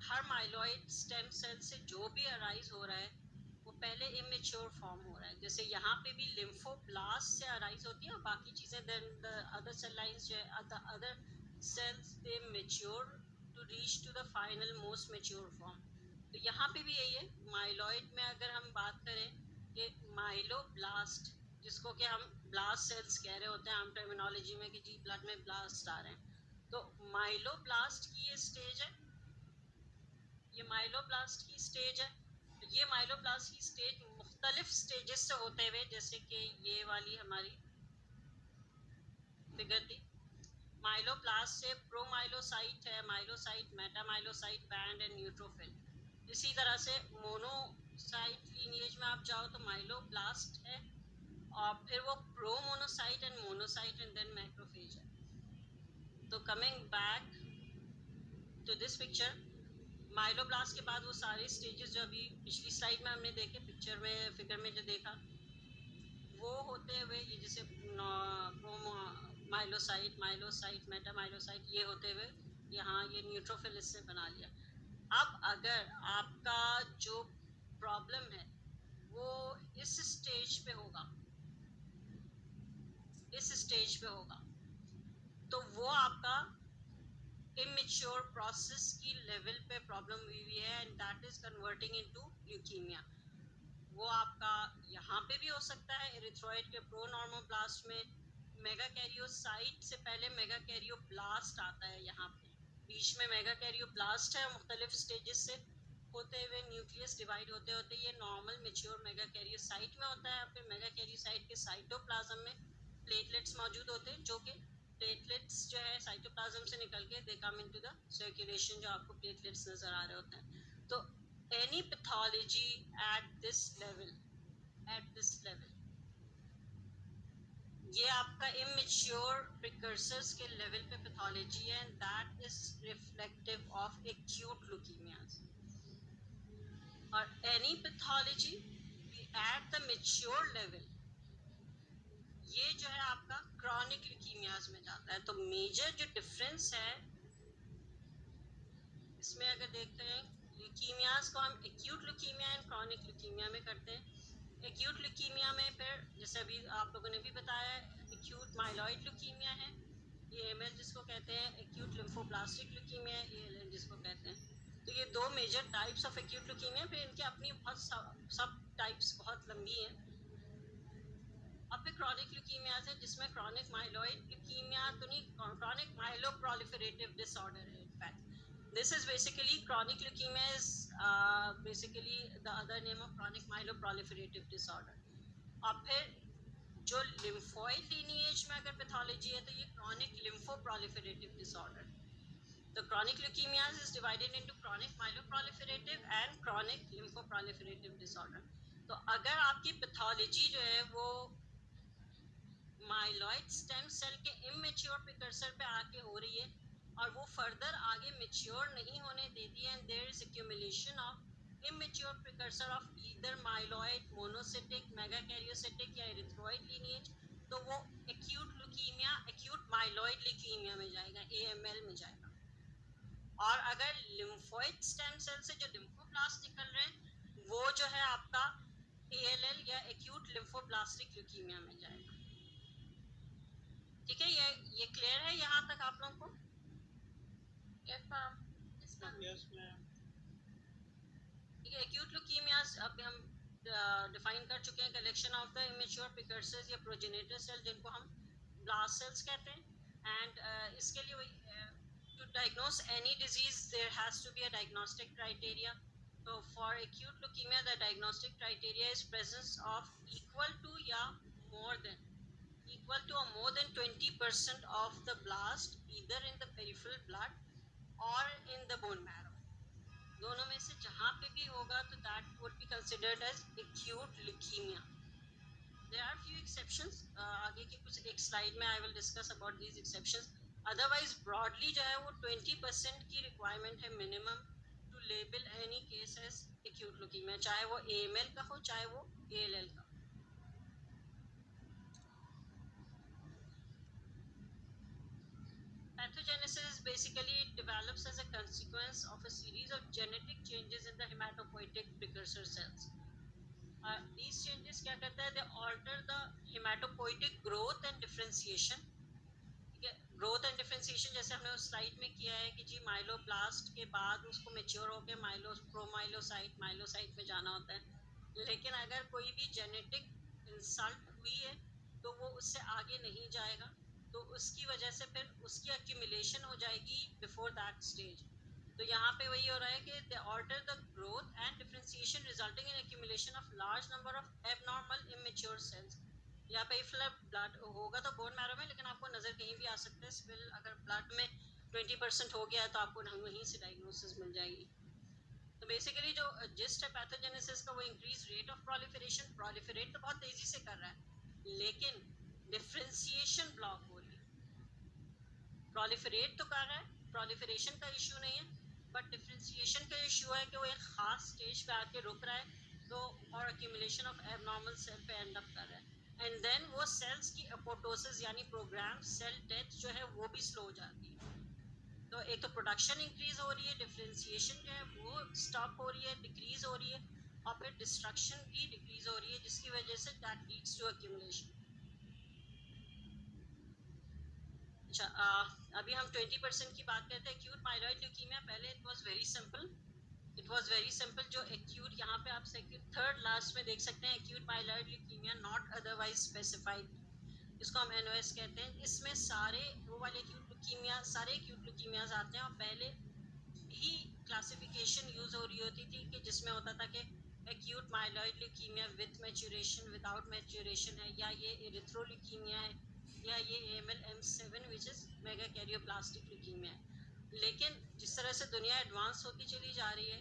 हर माइलॉइड स्टेम सेल से जो भी अराइज हो रहा है वो पहले इमेच्योर फॉर्म हो रहा है. जैसे यहाँ पे भी लिम्फोब्लास्ट से अराइज होती है और बाकी चीज़ें then the other cell lines जो है other cells they mature to reach to the final most mature form. तो यहाँ पे भी यही है. माइलॉइड में अगर हम बात करें कि माइलोब्लास्ट जिसको कि हम ब्लास्ट सेल्स कह रहे होते हैं आम टर्मिनोलॉजी में कि जी ब्लड में ब्लास्ट आ रहे हैं, तो माइलोब्लास्ट की ये स्टेज है, ये माइलोब्लास्ट की स्टेज है. ये माइलोब्लास्ट की स्टेज मुख्तलिफ स्टेजेस से होते हुए जैसे कि ये वाली हमारी फिगर थी. माइलोब्लास्ट से प्रोमाइलोसाइट है, माइलोसाइट, मेटामाइलोसाइट बैंड एंड न्यूट्रोफिल. इसी तरह से मोनोसाइट लीनिएज में आप जाओ तो माइलोब्लास्ट है और फिर वो promonocyte and monocyte and then macrophage है। तो coming back to this picture, myeloblast के बाद वो सारे स्टेजेस जो अभी पिछली स्लाइड में हमने देखे, पिक्चर में फिगर में जो देखा, वो होते हुए ये जैसे माइलोसाइट, माइलोसाइट, मेटामाइलोसाइट, ये होते हुए यहाँ ये न्यूट्रोफिलिस से बना लिया। अब अगर आपका जो प्रॉब्लम है वो इस स्टेज पे होगा, इस स्टेज पे होगा, तो वो आपका इमेच्योर प्रोसेस की लेवल पे प्रॉब्लम हुई है and that is converting into leukaemia. वो आपका यहाँ पे भी हो सकता है, एरिथ्रॉइड के प्रोनॉर्मोब्लास्ट में मेगाकैरियोसाइट से पहले मेगाकैरियोब्लास्ट आता है। यहाँ पे बीच में मेगाकैरियोब्लास्ट है, मुख्तलिफ स्टेजेस से होते हुए न्यूक्लियस डिवाइड होते होते ये नॉर्मल मेच्योर मेगाकैरियोसाइट में होता है। फिर मेगाकैरियोसाइट के साइटोप्लाज्म में प्लेटलेट्स मौजूद होते हैं, जो कि प्लेटलेट्स जो है साइटोप्लाज्म से निकल के दे कम इनटू द सर्कुलेशन, जो आपको प्लेटलेट्स नजर आ रहे होते हैं। तो any pathology at this level, ये आपका immature precursors के लेवल पे पैथोलॉजी है and that is reflective of acute leukemias। और any pathology at the mature level, ये जो है आपका chronic leukemias में जाता है। तो मेजर जो डिफरेंस है इसमें अगर देखते हैं, ल्यूकीमियाज को हम acute leukaemia and chronic leukaemia में करते हैं। एक्यूट ल्यूकीमिया में फिर जैसे अभी आप लोगों ने भी बताया, एक्यूट माइलॉइड ल्यूकीमिया है, AML जिसको कहते हैं, एक्यूट लिम्फोब्लास्टिक ल्यूकीमिया है, ALL जिसको कहते हैं। तो ये दो major types of acute leukaemia, फिर इनकी अपनी बहुत सब टाइप्स बहुत लंबी हैं। अब फिर क्रॉनिक ल्यूकीमियाज है जिसमें क्रॉनिक माइलॉइड ल्यूकीमिया तो नहीं, क्रॉनिक माइलोप्रोलिफरेटिव डिसऑर्डर है। In fact this is basically chronic leukemia is basically the other name of chronic myeloproliferative disorder। और फिर जो lymphoid lineage में अगर पैथोलॉजी है तो ये chronic lymphoproliferative disorder। तो chronic leukemia is divided into chronic myeloproliferative and chronic lymphoproliferative disorder। तो अगर आपकी पैथोलॉजी जो है वो माइलॉइड स्टेम सेल के इमेच्योर प्रिकर्सर पे आके हो रही है और वो फर्दर आगे मेच्योर नहीं होने देती है, and there is accumulation of immature precursor of either myeloid, monocytic, megakaryocytic या एरिथ्रॉइड लीनिएज, तो वो acute leukaemia, acute myeloid leukaemia में जाएगा, AML में जाएगा। और अगर लिम्फोइड स्टेम सेल से जो लिम्फोब्लास्ट निकल रहे हैं वो जो है आपका ALL या एक्यूट लिम्फोब्लास्टिक ल्यूकीमिया में जाएगा। ठीक है, ये क्लियर है यहाँ तक आप लोगों को? Yes, ma'am. Yes, ma'am. ठीक है, एक्यूट ल्यूकीमियाज अब हम डिफाइन कर चुके हैं, collection of the immature precursors या प्रोजेनेटर सेल जिनको हम ब्लास्ट सेल्स कहते हैं। एंड इसके लिए to diagnose any disease there has to be a diagnostic criteria. तो for acute leukaemia the diagnostic criteria is presence of equal to या more than 20% of the blast either in the peripheral blood or in the bone marrow। दोनों में से जहाँ पे भी होगा तो that would be considered as acute leukemia। There are few exceptions, आगे की कुछ एक स्लाइड में I will discuss about these exceptions। Otherwise broadly जो है वो 20% की requirement है minimum to label any case as acute leukemia, चाहे वो AML का हो चाहे वो ALL का। Pathogenesis basically develops as a consequence of a series of genetic changes in the hematopoietic precursor cells। These changes क्या करता है? They alter the hematopoietic growth and differentiation। ठीक है, growth and differentiation जैसे हमने उस स्लाइड में किया है कि जी माइलोब्लास्ट के बाद उसको मेच्योर होकर प्रोमाइलोसाइट, माइलोसाइट में जाना होता है। लेकिन अगर कोई भी जेनेटिक इंसल्ट हुई है तो वो उससे आगे नहीं जाएगा, तो उसकी वजह से फिर उसकी एक्यूमुलेशन हो जाएगी बिफोर दैट स्टेज। तो यहाँ पे वही हो रहा है कि they alter the growth and differentiation resulting in accumulation of large number of abnormal immature cells. यहाँ पे ब्लड होगा तो बोन मैरो में, लेकिन आपको नजर कहीं भी आ सकता है। स्पिल अगर ब्लड में 20% हो गया है तो आपको वहीं से डायग्नोसिस मिल जाएगी। तो बेसिकली जो जिस्ट है पैथोजेनेसिस का वो increase rate of proliferation, proliferate तो बहुत तेजी से कर रहा है लेकिन डिफ्रेंसिएशन ब्लॉक हो रही है। प्रोलिफरेट तो कर रहा है, प्रोलिफरेशन का इशू नहीं है, बट डिफ्रेंसिएशन का इशू है कि वो एक खास स्टेज पे आके रुक रहा है, तो और एक्यूमुलेशन ऑफ एबनॉर्मल सेल पे एंड अप कर रहा है, एंड देन वो सेल्स की अपोटोसिस यानी प्रोग्राम सेल डेथ जो है वो भी स्लो हो जाती है। तो एक तो प्रोडक्शन इंक्रीज हो रही है, डिफ्रेंसिएशन जो है वो स्टॉप हो रही है, डिक्रीज हो रही है, और फिर डिस्ट्रक्शन भी डिक्रीज हो रही है, जिसकी वजह say that leads to accumulation. अच्छा, अभी हम 20% की बात करते हैं एक्यूट माइलॉइड ल्यूकीमिया। पहले इट वाज वेरी सिंपल, जो एक्यूट, यहाँ पे आप थर्ड लास्ट में देख सकते हैं, acute myeloid leukaemia not otherwise specified, इसको हम एनओएस कहते हैं। इसमें सारे वो वाले एक्यूट ल्यूकीमिया, सारे एक्यूट ल्यूकीमियाज आते हैं, और पहले ही क्लासिफिकेशन यूज हो रही होती थी कि जिसमें होता था कि acute myeloid leukaemia with maturation, without maturation है, या ये एरिथ्रोल्यूकीमिया है, या ये AML-M7 which is megakaryoblastic leukaemia है। लेकिन जिस तरह से दुनिया एडवांस होती चली जा रही है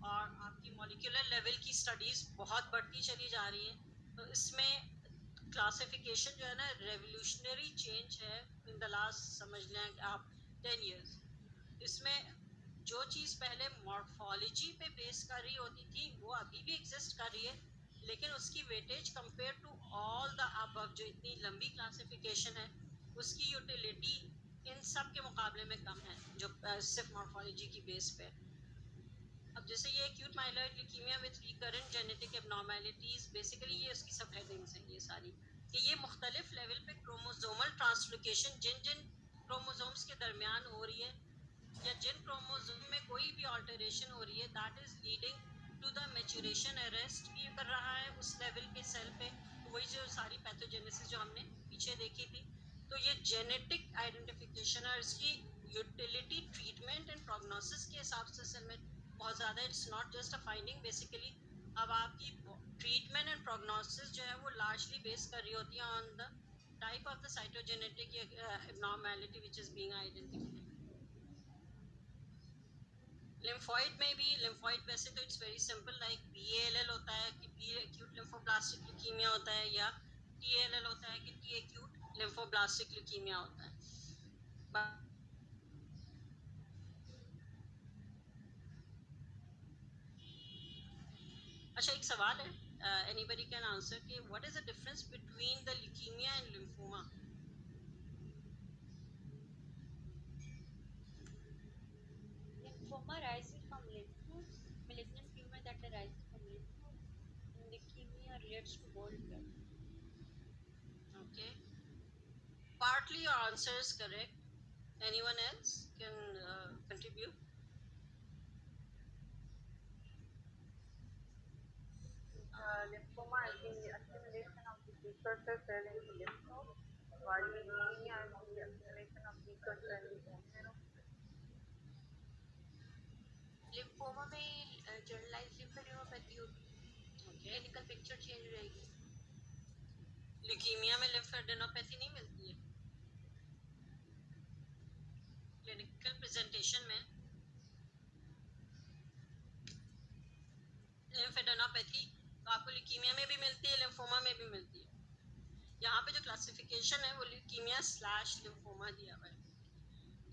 और आपकी मॉलिक्यूलर लेवल की स्टडीज बहुत बढ़ती चली जा रही है, तो इसमें क्लासिफिकेशन जो है ना, रेवोल्यूशनरी चेंज है इन द लास्ट, समझ लें आप 10 years। इसमें जो चीज़ पहले मॉर्फोलॉजी पे बेस कर रही होती थी वो अभी भी एग्जिस्ट कर रही है, लेकिन उसकी weightage compare to all the above, जो इतनी लंबी क्लासिफिकेशन है, उसकी यूटिलिटी इन सब के मुकाबले में कम है, जो सिर्फ मॉर्फोलॉजी की बेस पे। अब जैसे ये acute myeloid leukaemia with recurrent genetic abnormalities, basically ये उसकी सब हेडिंग्स हैं ये सारी, कि ये मुख्तलिफ लेवल पे क्रोमोसोमल ट्रांसलोकेशन जिन जिन क्रोमोसोम्स के दरमियान हो रही है, या जिन क्रोमोसोम में कोई भी ऑल्टरेशन हो रही है, that is leading to the maturation, arrest भी कर रहा है उस लेवल के सेल पे। तो वही जो सारी पैथोजेनेसिस जो हमने पीछे देखी थी, तो ये जेनेटिक आइडेंटिफिकेशन और इसकी यूटिलिटी ट्रीटमेंट एंड प्रोग्नोसिस के हिसाब से सेल में बहुत ज़्यादा, it's not just a finding basically. अब आपकी ट्रीटमेंट एंड प्रोग्नोसिस जो है वो लार्जली बेस कर रही होती है on the type of the cytogenetic abnormality which is being identified. Lymphoid में भी, लिम्फॉइड वैसे तो it's very simple, like BALL होता है कि बी एक्यूट लिम्फोब्लास्टिक ल्यूकीमिया होता है, या TALL होता है कि T एक्यूट लिम्फोब्लास्टिक ल्यूकीमिया होता है। अच्छा, एक सवाल है, एनीबडी कैन आंसर कि what is the difference between the leukaemia and lymphoma? Lymphoma arises from lymph nodes, malignant tumor that arises from lymph nodes, and leukemia relates to whole blood. Okay, partly your answer is correct. Anyone else can contribute? Lymphoma is the accumulation of the precursor cell in the lymph node, while leukemia is the accumulation of precursor in the bone marrow. Lymphoma में generalise lymphadenopathy होती है, Okay, clinical picture change रहेगी। Leukaemia में lymphadenopathy नहीं मिलती है clinical presentation में। Lymphadenopathy तो आपको ल्यूकीमिया में भी मिलती है, लिम्फोमा में भी मिलती है। यहाँ पे जो क्लासिफिकेशन है वो ल्यूकीमिया स्लैश लिम्फोमा दिया हुआ है।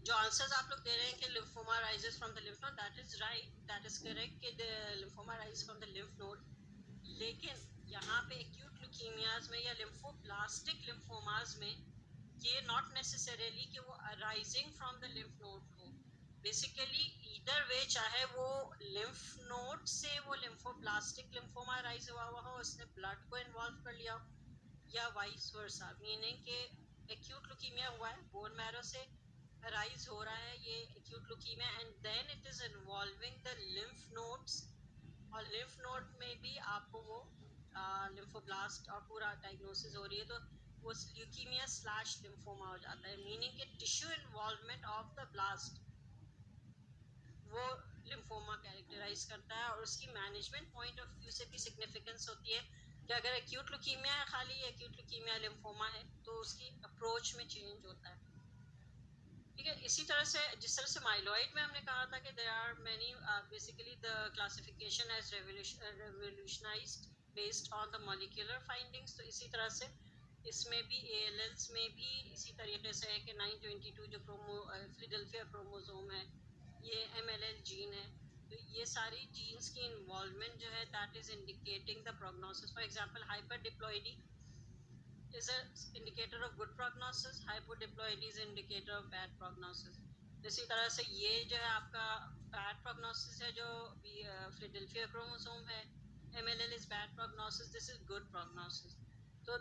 जो आंसर्स आप लोग दे रहे हैं कि lymphoma rises from the lymph node, that is right, that is correct कि the lymphoma rise from the lymph node. लेकिन यहाँ पे एक्यूट ल्यूकीमियाज में या लिम्फोब्लास्टिक लिम्फोमाज में ये नॉट नेसेसरीली कि वो arising from the lymph node हो, बेसिकली ईदर वे, चाहे वो लिम्फ नोड से वो लिम्फोब्लास्टिक लिम्फोमा राइज हुआ हो, उसने ब्लड को इन्वॉल्व कर लिया, या वाइस वर्सा, मीनिंग कि एक्यूट ल्यूकीमिया हुआ है, बोन मैरो से अराइज हो रहा है ये acute leukaemia, and then it is involving the lymph nodes, और लिम्फ नोड में भी आपको वो लिम्फोब्लास्ट और पूरा डायग्नोसिस हो रही है, तो वो ल्यूकीमिया स्लैश लिम्फोमा हो जाता है, मीनिंग कि tissue involvement of the blast वो लिम्फोमा कैरेक्टराइज करता है, और उसकी मैनेजमेंट पॉइंट ऑफ व्यू से भी सिग्निफिकेंस होती है कि अगर एक्यूट ल्यूकीमिया है, खाली एक्यूट ल्यूकीमिया लिम्फोमा है, तो उसकी अप्रोच में चेंज होता है। ठीक है, इसी तरह से जिस तरह से माइलॉइड में हमने कहा था कि there are many, basically the classification has revolutionised based on the molecular findings, तो इसी तरह से इसमें भी ALLs में भी इसी तरीके से है कि 922 जो फिलाडेल्फिया क्रोमोसोम है, ये MLL जीन है। तो ये सारी जीन्स की इन्वॉल्वमेंट जो है that is indicating the prognosis. For example hyperdiploidy is a indicator of good prognosis, hypodiploidy is indicator of bad prognosis। इसी तरह से ये जो है आपका bad prognosis है जो फिलाडेल्फिया क्रोमोसोम है, MLL is bad prognosis, this is good prognosis। तो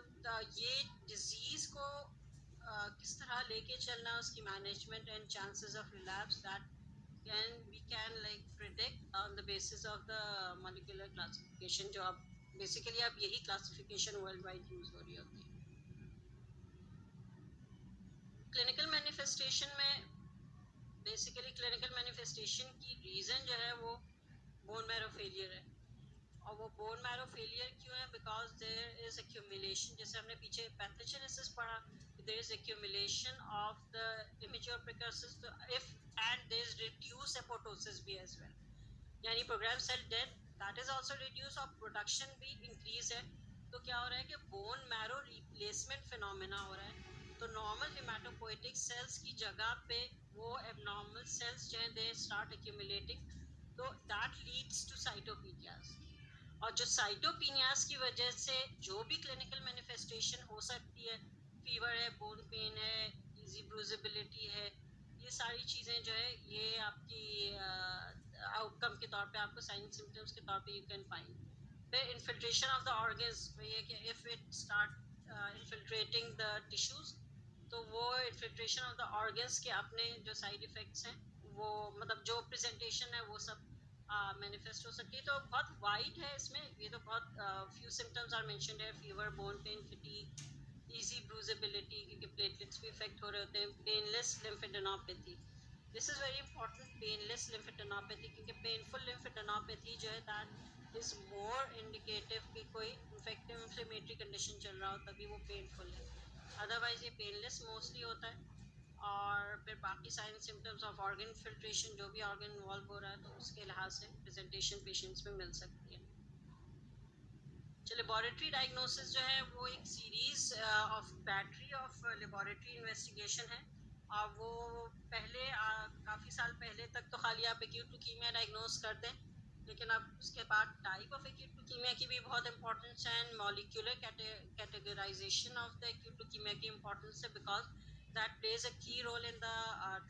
ये डिजीज को किस तरह लेके चलना, उसकी management and chances of relapse that we can like predict on the basis of the molecular classification, जो आप बेसिकली अब यही क्लासिफिकेशन वर्ल्ड वाइड यूज हो रही होती है। क्लिनिकल मैनिफेस्टेशन में बेसिकली क्लिनिकल मैनिफेस्टेशन की रीज़न जो है वो बोन मैरो फेलियर है। और वो बोन मैरो फेलियर क्यों है? बिकॉज देयर इज एक्यूमुलेशन, जैसे हमने पीछे पैथोजेनेसिस पढ़ा, there is accumulation of the immature precursors if and there is reduce apoptosis भी एज वेल, यानी programme cell death that is also reduce और प्रोडक्शन भी इंक्रीज है। तो क्या हो रहा है कि बोन मैरो रिप्लेसमेंट फिनोमेना हो रहा है। तो नॉर्मल हेमाटोपोइटिक सेल्स की जगह पे वो एबनॉर्मल सेल्स जो है दे स्टार्ट एक्यूमुलेटिंग, तो दैट लीड्स टू साइटोपेनियास। और जो साइटोपेनियास की वजह से जो भी क्लिनिकल मैनिफेस्टेशन हो सकती है, फीवर है, बोन पेन है, इजी ब्रूजेबिलिटी है, ये सारी चीज़ें जो है ये आपकी आउटकम के तौर पे आपको साइन सिम्टम्स के तौर पे यू कैन फाइंड। फिर इन्फिल्ट्रेशन ऑफ द ऑर्गन्स, ये कि if it start infiltrating the tissues, तो वो इन्फिल्ट्रेशन ऑफ द ऑर्गन्स के अपने जो साइड इफेक्ट्स हैं, वो मतलब जो प्रेजेंटेशन है वो सब मैनिफेस्ट हो सकती है। तो बहुत वाइड है इसमें, ये तो बहुत फ्यू सिम्टम्स आर मेंशन्ड है, fever, bone pain, fatigue, easy bruisability क्योंकि प्लेटलेट्स भी इफेक्ट हो रहे होते हैं, painless lymphadenopathy, this is very important, painless lymphadenopathy, क्योंकि पेनफुल लिम्फेडेनोपैथी जो है दैट इज मोर इंडिकेटिव कि कोई इन्फेक्टिव इन्फ्लेमेटरी कंडीशन चल रहा हो तभी वो पेनफुल है, अदरवाइज ये पेनलेस मोस्टली होता है। और फिर बाकी sign symptoms of organ filtration, जो भी ऑर्गन इन्वॉल्व हो रहा है तो उसके लिहाज से प्रेजेंटेशन पेशेंट्स में मिल सकती है। जो लेबोरेटरी डायग्नोसिस जो है वो एक series of battery of laboratory investigation है। और वो पहले काफ़ी साल पहले तक तो खाली आप एक्यूट ल्यूकीमिया डायग्नोस कर दें, लेकिन अब उसके बाद टाइप ऑफ एक्यूट ल्यूकीमिया की भी बहुत इंपॉर्टेंस है and molecular categorisation of the acute leukaemia की इंपॉर्टेंस है, because that plays a key role in the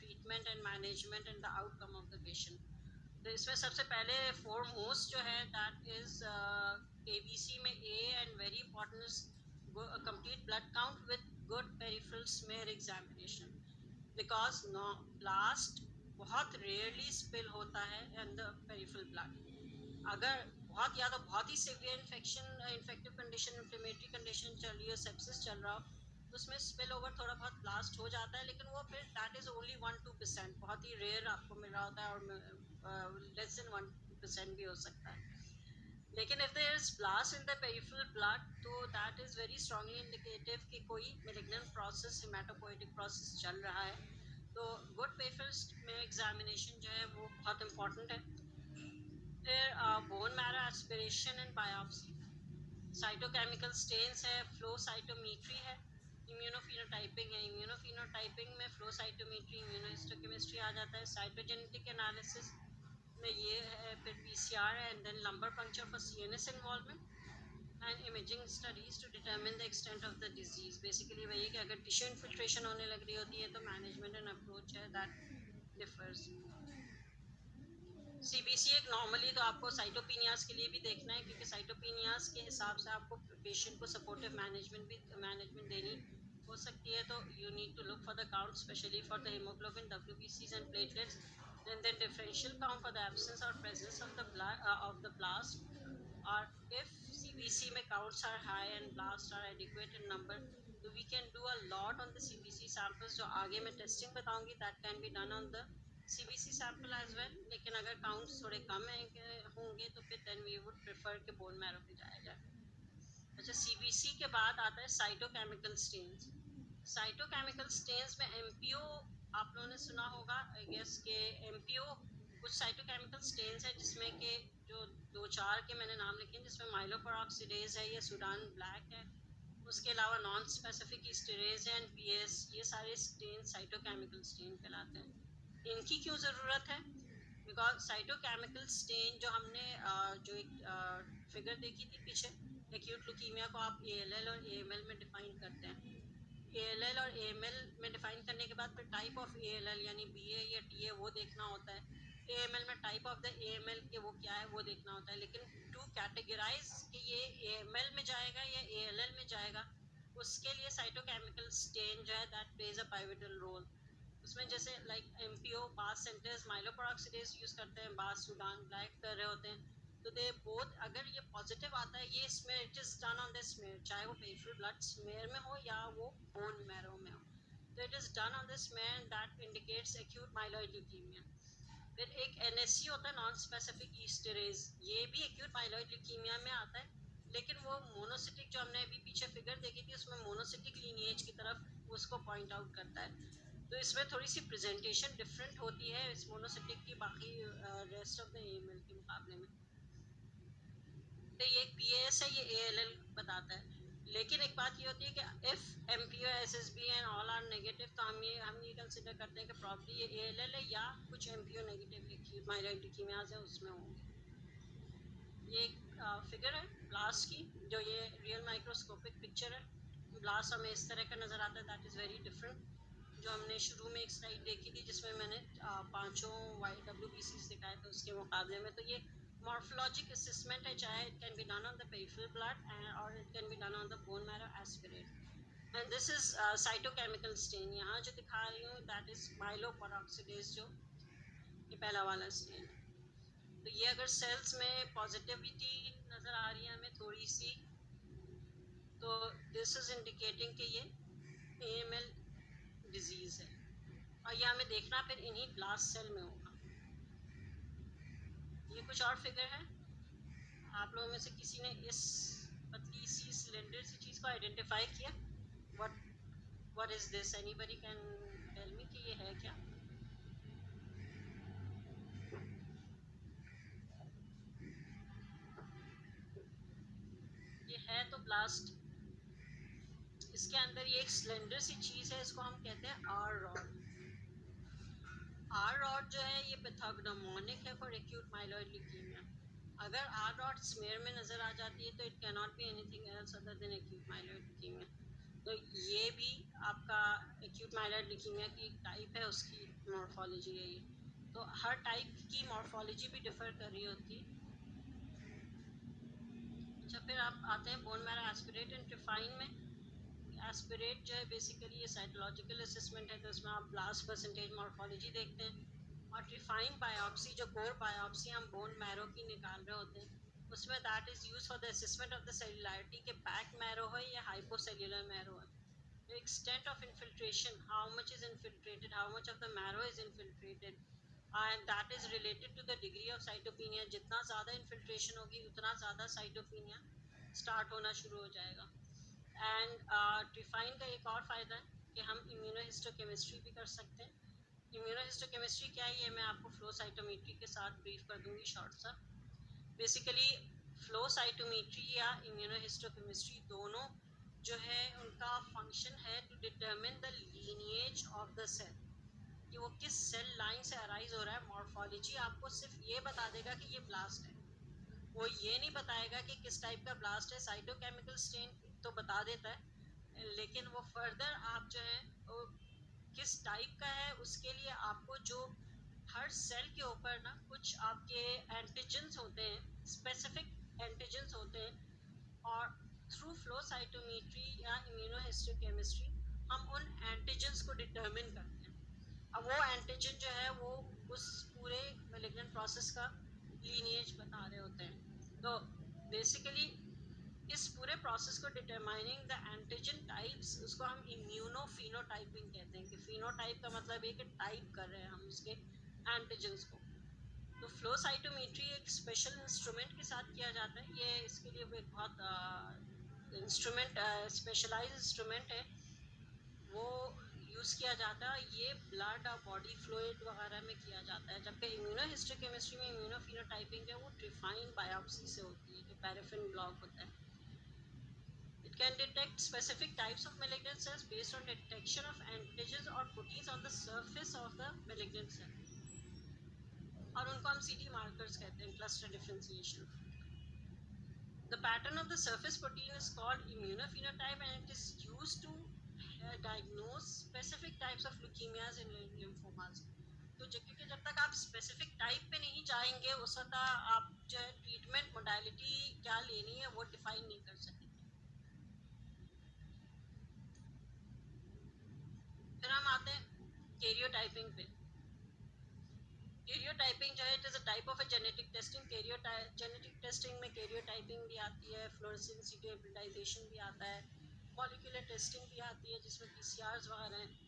treatment and management and the outcome of the patient। तो इसमें सबसे पहले foremost जो है that is ABC में A and very important is complete blood count with good peripheral smear examination, because no blast बहुत rarely spill होता है in the peripheral blood। अगर बहुत या तो बहुत ही severe infection, infective condition, inflammatory condition चल रही है, सेप्सिस चल रहा हो, तो उसमें स्पिल ओवर थोड़ा बहुत ब्लास्ट हो जाता है, लेकिन वो फिर दैट इज ओनली 1-2%, बहुत ही रेयर आपको मिल रहा होता है, और लेस देन 1% भी हो सकता है। लेकिन if there is blast in the peripheral blood, तो that is very strongly indicative कि कोई मैलिग्नेंट प्रोसेस, हेमाटोपोइटिक प्रोसेस चल रहा है। तो गुड पेरिफेरल में एग्जामिनेशन जो है वो बहुत इंपॉर्टेंट है। फिर bone marrow aspiration and biopsy, cytochemical stains है, फ्लो साइटोमेट्री है, इम्यूनोफिनोटाइपिंग है। इम्यूनोफिनोटाइपिंग में फ्लो साइटोमेट्री, इम्यूनोहिस्टोकेमिस्ट्री आ जाता है। साइटोजेनेटिक एनालिसिस में ये है, फिर PCR and then lumbar puncture for CNS involvement and imaging studies to determine the extent of the disease. Basically वही है कि अगर टिश्यू इन्फिल्ट्रेशन होने लग रही होती है तो मैनेजमेंट एंड अप्रोच है दैट डिफर्स। CBC एक नॉर्मली तो आपको साइटोपेनियास के लिए भी देखना है, क्योंकि साइटोपेनियास के हिसाब से आपको पेशेंट को सपोर्टिव मैनेजमेंट देनी हो सकती है। तो you need to look for the count, specially for the hemoglobin, WBCs and platelets, and then differential count for the absence or presence of the blast, or if CBC में counts are high and blasts are adequate in number, so we can do a lot on the CBC samples, जो आगे मैं testing बताऊंगी, that can be done on the CBC sample as well। लेकिन अगर counts थोड़े कम होंगे तो फिर then we would prefer कि बोन मैरो पे जाया जाए। अच्छा, CBC के बाद आता है साइटोकेमिकल स्टेन्स। साइटोकेमिकल स्टेन्स में MPO आप लोगों ने सुना होगा आई गेस के MPO कुछ साइटोकेमिकल स्टेन्स है जिसमें के जो 2-4 के मैंने नाम लिखे हैं, जिसमें माइलोपेरोक्सीडेज है या सूडान ब्लैक है, उसके अलावा नॉन स्पेसिफिक ईस्टरेज एंड पीएस, ये सारे स्टेन साइटोकेमिकल स्टेन कहलाते हैं। इनकी क्यों ज़रूरत है? बिकॉज साइटोकेमिकल स्टेन जो हमने जो एक फिगर देखी थी पीछे, एक्यूट लुकीमिया को आप ALL और AML में डिफाइन करते हैं। ALL और AML में डिफाइन करने के बाद फिर टाइप ऑफ ALL यानी BA या TA वो देखना होता है। AML में टाइप ऑफ द AML के वो क्या है वो देखना होता है। लेकिन टू कैटेगराइज कि ये AML में जाएगा या ALL में जाएगा, उसके लिए साइटोकेमिकल स्टेन जो है that plays a pivotal role. उसमें जैसे लाइक MPO बास सेंटर्स माइलोपेरोक्सीडेज यूज करते हैं, बास सूडान ब्लैक कर रहे होते हैं, तो दे बोथ, अगर ये पॉजिटिव आता है ये smear, it is done on the smear, चाहे वो पेरिफेरल ब्लड स्मेयर में हो या वो बोन मैरो में हो, तो it is done on the smear and that indicates acute myeloid leukaemia. फिर एक NSC होता है नॉन स्पेसिफिक ईस्टरेज, ये भी एक्यूट माइलॉइड ल्यूकीमिया में आता है, लेकिन वो मोनोसिटिक जो हमने अभी पीछे फिगर देखी थी उसमें मोनोसिटिक लीनिएज की तरफ उसको पॉइंट आउट करता है। तो इसमें थोड़ी सी प्रेजेंटेशन डिफरेंट होती है इस मोनोसिटिक की बाकी रेस्ट ऑफ द AML के मुकाबले में। तो ये PAS है, ये ALL बताता है। लेकिन एक बात ये होती है कि if MPO SSB and all are negative, तो हम ये कंसिडर करते हैं कि प्रॉब्ली ये ALL है या कुछ MPO negative acute myeloid leukaemias है उसमें होंगे। ये एक फिगर है ब्लास्ट की, जो ये रियल माइक्रोस्कोपिक पिक्चर है। ब्लास्ट हमें इस तरह का नज़र आता है, दैट इज़ वेरी डिफरेंट। जो हमने शुरू में एक स्लाइड देखी थी जिसमें मैंने पांचों WBCs दिखाए थे उसके मुकाबले में, तो ये मॉर्फोलॉजिक असेसमेंट है, चाहे it can be done on the peripheral blood और it can be done on the bone marrow aspirate. And this is cytochemical stain, यहाँ जो दिखा रही हूँ दैट इज माइलोपेरोक्सीडेज, जो ये पहला वाला स्टेन। तो ये अगर सेल्स में पॉजिटिविटी नज़र आ रही है हमें थोड़ी सी, तो दिस इज इंडिकेटिंग कि ये AML डिजीज़ है, और ये हमें देखना फिर इन्हीं ब्लास्ट सेल में होगा। ये कुछ और फिगर है। आप लोगों में से किसी ने इस पतली सी सिलेंडर सी चीज़ को आइडेंटिफाई किया? What is this? Anybody can tell me कि ये है क्या? ये है तो ब्लास्ट। इसके अंदर ये एक सिलेंडर सी चीज़ है, इसको हम कहते हैं R रॉड। R रॉड जो है ये पैथोग्नोमोनिक है फॉर एक्यूट माइलॉइड ल्यूकीमिया। अगर R रॉड स्मेयर में नज़र आ जाती है तो it can not be anything else other than acute myeloid leukaemia. तो ये भी आपका एक्यूट माइलॉइड ल्यूकीमिया की एक टाइप है, उसकी मॉर्फोलॉजी है ये। तो हर टाइप की मॉर्फोलॉजी भी डिफर कर रही होती है। अच्छा, फिर आप आते हैं बोन मैरो एस्पिरेट एंड ट्रिफाइन में। एस्पिरेट जो है बेसिकली ये साइटोलॉजिकल असेसमेंट है, तो उसमें आप ब्लास्ट परसेंटेज मॉर्फोलॉजी देखते हैं। और ट्रिफाइन बायोप्सी, जो कोर बायोप्सी हम बोन मैरो की निकाल रहे होते हैं, उसमें that is use for the assessment of the cellularity के बैक मैरो हो या हाइपोसेल्युलर मैरो है। The extent of infiltration, how much is infiltrated, how much of the marrow is infiltrated, and that is related to the degree of cytopenia. जितना ज़्यादा infiltration होगी उतना ज़्यादा cytopenia start होना शुरू हो जाएगा। एंड ट्रिफाइन का एक और फ़ायदा है कि हम इम्यूनोहिस्टोकेमिस्ट्री भी कर सकते हैं। इम्यूनोहिस्टोकेमिस्ट्री क्या है ये मैं आपको फ्लो साइटोमेट्री के साथ ब्रीफ कर दूंगी शॉर्ट सा। बेसिकली फ्लो साइटोमेट्री या इम्यूनोहिस्टोकेमिस्ट्री दोनों जो है उनका फंक्शन है to determine the lineage of the cell, कि वो किस सेल लाइन से अराइज हो रहा है। मॉर्फोलॉजी आपको सिर्फ ये बता देगा कि ये ब्लास्ट है, वो ये नहीं बताएगा कि किस टाइप का ब्लास्ट है। साइटोकेमिकल स्टेन तो बता देता है, लेकिन वो फर्दर आप जो है वो किस टाइप का है उसके लिए आपको जो हर सेल के ऊपर ना कुछ आपके एंटीजेंस होते हैं, स्पेसिफिक एंटीजेंस होते हैं, और थ्रू फ्लो साइटोमेट्री या इम्यूनोहिस्टोकेमिस्ट्री हम उन एंटीजेंस को डिटरमिन करते हैं। अब वो एंटीजन जो है वो उस पूरे मैलिग्नेंट प्रोसेस का लीनिएज बता रहे होते हैं। तो बेसिकली इस पूरे प्रोसेस को डिटरमाइनिंग द एंटीजन टाइप्स, उसको हम इम्यूनोफिनोटाइपिंग कहते हैं, कि फिनोटाइप का मतलब है कि टाइप कर रहे हैं हम उसके एंटीजन्स को। तो फ्लो साइटोमेट्री एक स्पेशल इंस्ट्रूमेंट के साथ किया जाता है। ये इसके लिए एक बहुत इंस्ट्रूमेंट स्पेशलाइज इंस्ट्रूमेंट है, वो यूज़ किया जाता है। ये ब्लड और बॉडी फ्लूइड वगैरह में किया जाता है, जबकि इम्यूनोहिस्टोकेमिस्ट्री में इम्यूनोफिनोटाइपिंग है वो ट्रिफाइन बायोप्सी से होती है, जो पैराफिन ब्लॉक होता है। It can detect specific types of malignant cells based on detection of antigens or proteins on the surface of the malignant cell. और उनको हम CD markers कहते हैं, cluster differentiation. The pattern of the surface protein is called immunophenotype and it is used to diagnose specific types of leukemias and lymphomas. तो क्योंकि जब तक आप स्पेसिफिक टाइप पे नहीं जाएंगे उस वक्त आप जो है ट्रीटमेंट मोडालिटी क्या लेनी है वो डिफाइन नहीं कर सकेंगे. फिर हम आते हैं कैरियोटाइपिंग पे. कैरियोटाइपिंग जो है it is a type of a genetic testing. Genetic testing में कैरियोटाइपिंग भी आती है, फ्लोरेसेंस हिब्रिडाइजेशन भी आता है, मॉलिक्यूलर टेस्टिंग भी आती है जिसमें पीसीआरस वगैरह हैं.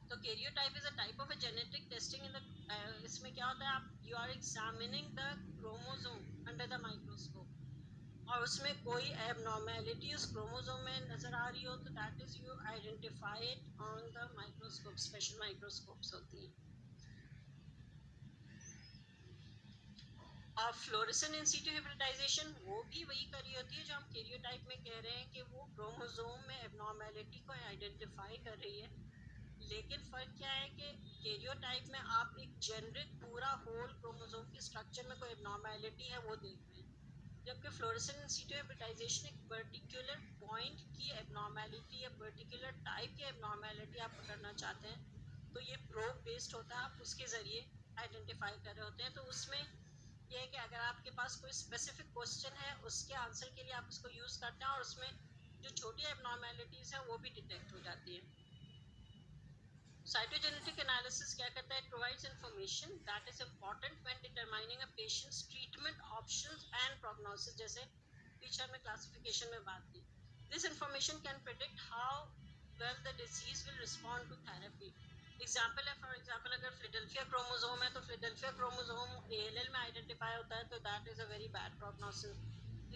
तो karyotype is a type of a genetic testing. In the इसमें क्या होता है, आप you are examining the chromosome under the microscope और उसमें कोई एबनॉर्मेलिटी उस क्रोमोसोम में नजर आ रही हो तो that is you identify it on the microscope. Special microscopes होती हैं. और फ्लोरेसेंट इन सीटू हिब्रिडाइजेशन वो भी वही करी होती है जो हम कैरियोटाइप में कह रहे हैं कि वो क्रोमोसोम में एबनॉर्मेलिटी को आइडेंटिफाई कर रही है. लेकिन फर्क क्या है कि कैरियोटाइप में आप एक जेनरिक पूरा होल क्रोमोसोम के स्ट्रक्चर में कोई एबनॉर्मेलिटी है वो देख रहे हैं, जबकि फ्लोरेसेंट इन सीटू हिब्रिडाइजेशन एक पर्टिकुलर पॉइंट की एबनॉर्मेलिटी या पर्टिकुलर टाइप की एबनॉर्मेलिटी आप पकड़ना चाहते हैं तो ये प्रोब बेस्ड होता है, आप उसके ज़रिए आइडेंटिफाई कर रहे होते हैं. तो उसमें यह है कि अगर आपके पास कोई स्पेसिफिक क्वेश्चन है उसके आंसर के लिए आप उसको यूज़ करते हैं और उसमें जो छोटी एबनॉर्मेलिटीज़ हैं वो भी डिटेक्ट हो जाती है. Cytogenetic analysis क्या करता है? It provides information that is important when determining a patient's treatment options and prognosis. जैसे पीछे हमने क्लासिफिकेशन में बात की. This information can predict how well the disease will respond to therapy. Example है, फॉर एग्जाम्पल अगर फिलाडेल्फिया क्रोमोसोम है तो फिलाडेल्फिया क्रोमोसोम ALL में आइडेंटिफाई होता है तो that is a very bad prognosis.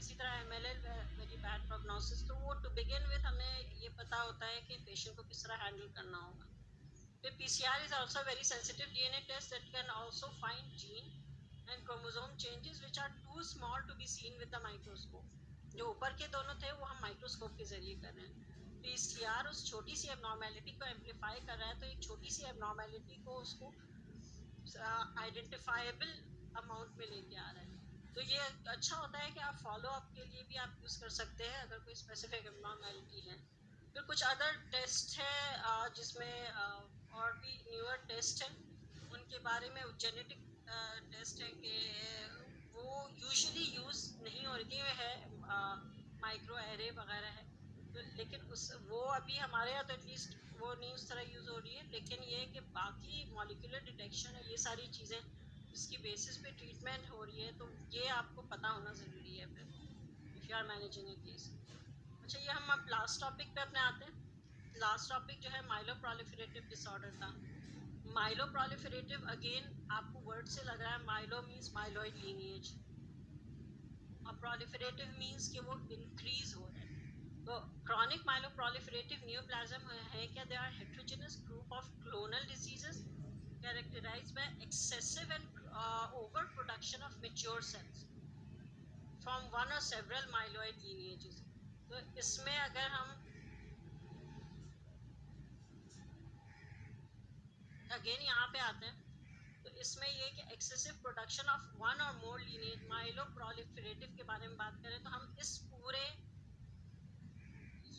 इसी तरह MLL वेरी बैड प्रोग्नोसिस. तो वो टू बिगिन विथ हमें ये पता होता है कि पेशेंट को किस तरह हैंडल करना होगा. The PCR is also a very sensitive DNA test that can also find gene and chromosome changes which are too small to be seen with the microscope. जो ऊपर के दोनों थे वो हम माइक्रोस्कोप के जरिए कर रहे हैं. PCR उस छोटी सी एबनॉर्मेलिटी को एम्पलीफाई कर रहा है तो एक छोटी सी एबनॉर्मेलिटी को उसको आइडेंटिफाइबल अमाउंट में लेके आ रहा है. तो ये अच्छा होता है कि आप फॉलो अप के लिए भी आप यूज़ कर सकते हैं अगर कोई स्पेसिफिक एबनॉर्मेलिटी है. फिर कुछ अदर टेस्ट है जिसमें और भी न्यूअर टेस्ट हैं, उनके बारे में जेनेटिक टेस्ट है कि वो यूजुअली यूज़ नहीं हो रही है, माइक्रो एरे वगैरह है. तो लेकिन उस वो अभी हमारे यहाँ तो एटलीस्ट वो नहीं उस तरह यूज़ हो रही है. लेकिन ये कि बाकी मॉलिक्यूलर डिटेक्शन है, ये सारी चीज़ें जिसकी बेसिस पे ट्रीटमेंट हो रही है तो ये आपको पता होना ज़रूरी है फिर if you are managing a case. अच्छा, ये हम अब लास्ट टॉपिक पे अपने आते हैं. लास्ट टॉपिक जो है माइलोप्रोलिफरेटिव डिसऑर्डर था. माइलोप्रोलिफरेटिव अगेन आपको वर्ड से लग रहा है, माइलो मीन्स माइलॉइड लीनिएज और प्रोलिफरेटिव मीन्स कि वो इंक्रीज हो रहा है. तो क्रॉनिक माइलोप्रोलिफरेटिव न्यूप्लाज्म है क्या? They are heterogenous group of clonal diseases characterized by excessive and over production of mature cells from one or several myeloid lineages. तो इसमें अगर हम अगेन यहाँ पे आते हैं तो इसमें ये कि एक्सेसिव प्रोडक्शन ऑफ वन और मोर लीनिएज माइलोप्रोलिफरेटिव के बारे में बात करें तो हम इस पूरे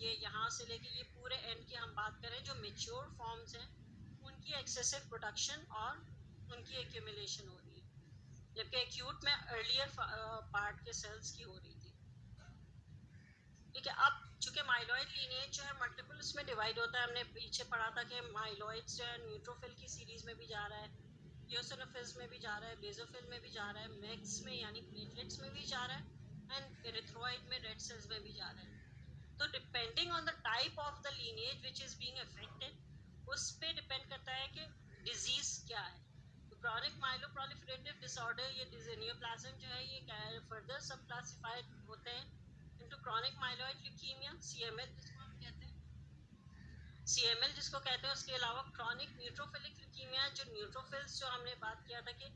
ये यहाँ से लेके ये पूरे एंड की हम बात करें जो मेच्योर फॉर्म्स हैं उनकी एक्सेसिव प्रोडक्शन और उनकी एक्यूमुलेशन हो रही है, जबकि एक्यूट में अर्लियर पार्ट के सेल्स की हो रही थी. ठीक है. अब चूंकि माइलॉइड लीनिएज जो है मल्टीपल उसमें डिवाइड होता है. हमने पीछे पढ़ा था कि माइलॉइड्स जो है न्यूट्रोफिल की सीरीज में भी जा रहा है, इओसिनोफिल्स में भी जा रहा है, बेसोफिल में भी जा रहा है, मैक्स में यानी प्लेटलेट्स में भी जा रहा है एंड एरिथ्रोइड में रेड सेल्स में भी जा रहा है. तो depending on the type of the lineage which is being affected उस पे डिपेंड करता है कि डिजीज क्या है. तो क्रॉनिक माइलोप्रोलिफरेटिव डिसऑर्डर ये न्यूप्लाज्म जो है ये फर्दर सब क्लासिफाइड होते हैं into chronic myeloid leukaemia CML जिसको हम कहते हैं, CML जिसको कहते हैं. उसके अलावा क्रॉनिक न्यूट्रोफिलिक ल्यूकीमिया जो न्यूट्रोफिल्स जो हमने बात किया था कि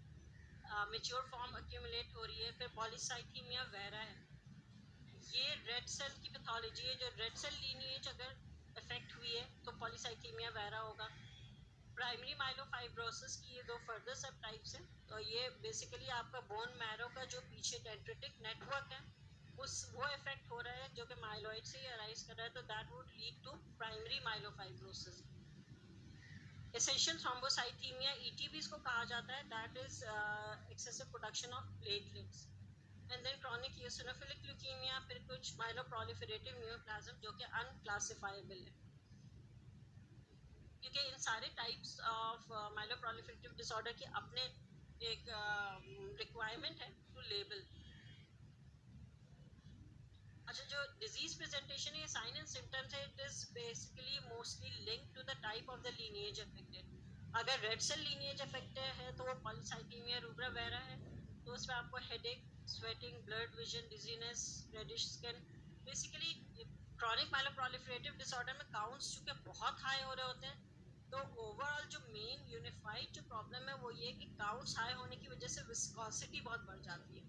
मेच्योर फॉर्म एक्यूमुलेट हो रही है. फिर पॉलीसाइथीमिया वेरा है. ये रेड सेल की पैथोलॉजी है, जो रेड सेल लीनिएज अगर अफेक्ट हुई है तो पॉलीसाइथीमिया वेरा होगा। प्राइमरी माइलोफाइब्रोसिस की ये दो फर्दर सब टाइप्स हैं। तो ये बेसिकली आपका बोन मैरो का जो पीछे डेंड्रिटिक नेटवर्क है उस वो इफेक्ट हो रहा है, जो कि माइलॉइड से ही अराइज कर रहा है, तो that would lead to primary myelofibrosis. Essential thrombocythaemia ETB इसको कहा जाता है, that is excessive production of platelets. And then chronic eosinophilic leukaemia, फिर कुछ माइलोप्रोलिफरेटिव न्यूरोप्लाज्म जो कि अनक्लासिफाइबल है, क्योंकि इन सारे टाइप्स ऑफ माइलोप्रोलिफरेटिव डिसऑर्डर के अपने एक रिक्वायरमेंट है टू लेबल। अच्छा, जो डिजीज प्रेजेंटेशन है, साइन एंड सिम्टम्स है, it is basically mostly link to the type of the lineage affected. अगर रेड सेल लीनिएज अफेक्टेड है तो वो पॉलीसाइथीमिया रूब्रा वेरा है, तो उसमें आपको headache, sweating, blood vision, dizziness, reddish skin. Basically chronic myeloproliferative disorder में काउंट्स चूंकि बहुत हाई हो रहे होते हैं, तो ओवरऑल जो मेन यूनिफाइड जो प्रॉब्लम है वो ये कि काउंट्स हाई होने की वजह से विस्कोसिटी बहुत बढ़ जाती है,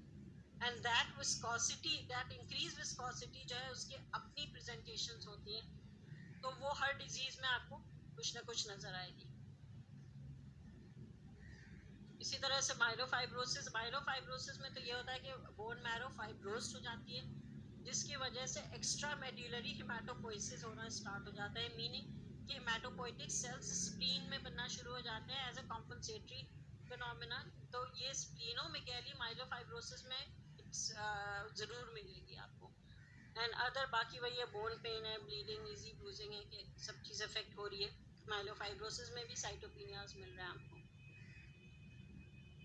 and that viscosity, that increase viscosity जो है उसके अपनी प्रेजेंटेशंस होती हैं, तो वो हर डिजीज में आपको कुछ ना कुछ नजर आएगी। इसी तरह से माइलोफाइब्रोसिस में तो ये होता है कि बोन मैरो फाइब्रोस्ट हो जाती है, जिसकी वजह से एक्स्ट्रा मेड्यूलरी हेमाटोपोइसिस होना स्टार्ट हो जाता है, मीनिंग कि हेमाटोपोइटिक सेल्स स्प्लीन में बनना शुरू हो जाते हैं एज अ कॉम्पनसेटरी फिनोमिना। तो ये स्प्लीनोमेगैली माइलोफाइब्रोसिस में जरूर मिलेगी आपको। एंड अदर बाकी वही है, बोन पेन है, ब्लीडिंग, इजी ब्रूजिंग है, कि सब चीज़ अफेक्ट हो रही है। माइलोफाइब्रोसिस में भी साइटोपिनियाज मिल रहे हैं आपको।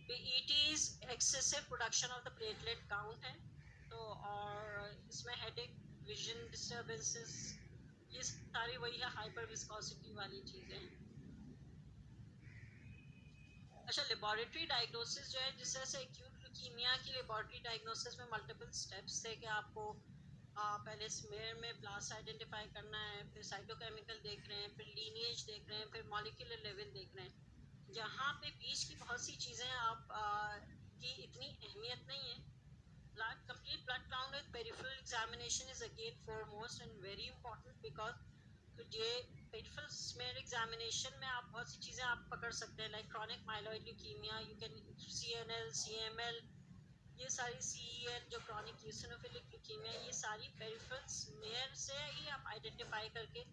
ET is excessive production of the platelet count है, तो और इसमें हेडेक, विजन डिस्टर्बेंसेस, ये सारी वही है हाइपर विस्कोसिटी वाली चीज़ें हैं। अच्छा, लेबोरेटरी डायग्नोसिस जो है, जिस तरह से एक्यूट ल्यूकीमिया की लेबोरेटरी डायग्नोसिस में मल्टीपल स्टेप्स थे कि आपको पहले स्मेयर में ब्लास्ट आइडेंटिफाई करना है, फिर साइटोकेमिकल देख रहे हैं, फिर लीनिएज देख रहे हैं, फिर मॉलिक्यूलर लेवल देख रहे हैं। यहाँ पे बीच की बहुत सी चीज़ें आप की इतनी अहमियत नहीं है। Blood, complete blood count with peripheral examination is again foremost and very important, because ये पेरिफेरल स्मेयर एग्जामिनेशन में आप बहुत सी चीज़ें आप पकड़ सकते हैं, like chronic myeloid leukaemia, you can CNL, CML, ये सारी CEL जो क्रॉनिक यूसिनोफिलिक ल्यूकीमिया, ये सारी पेरिफेरल स्मेयर से ही आप आइडेंटिफाई करके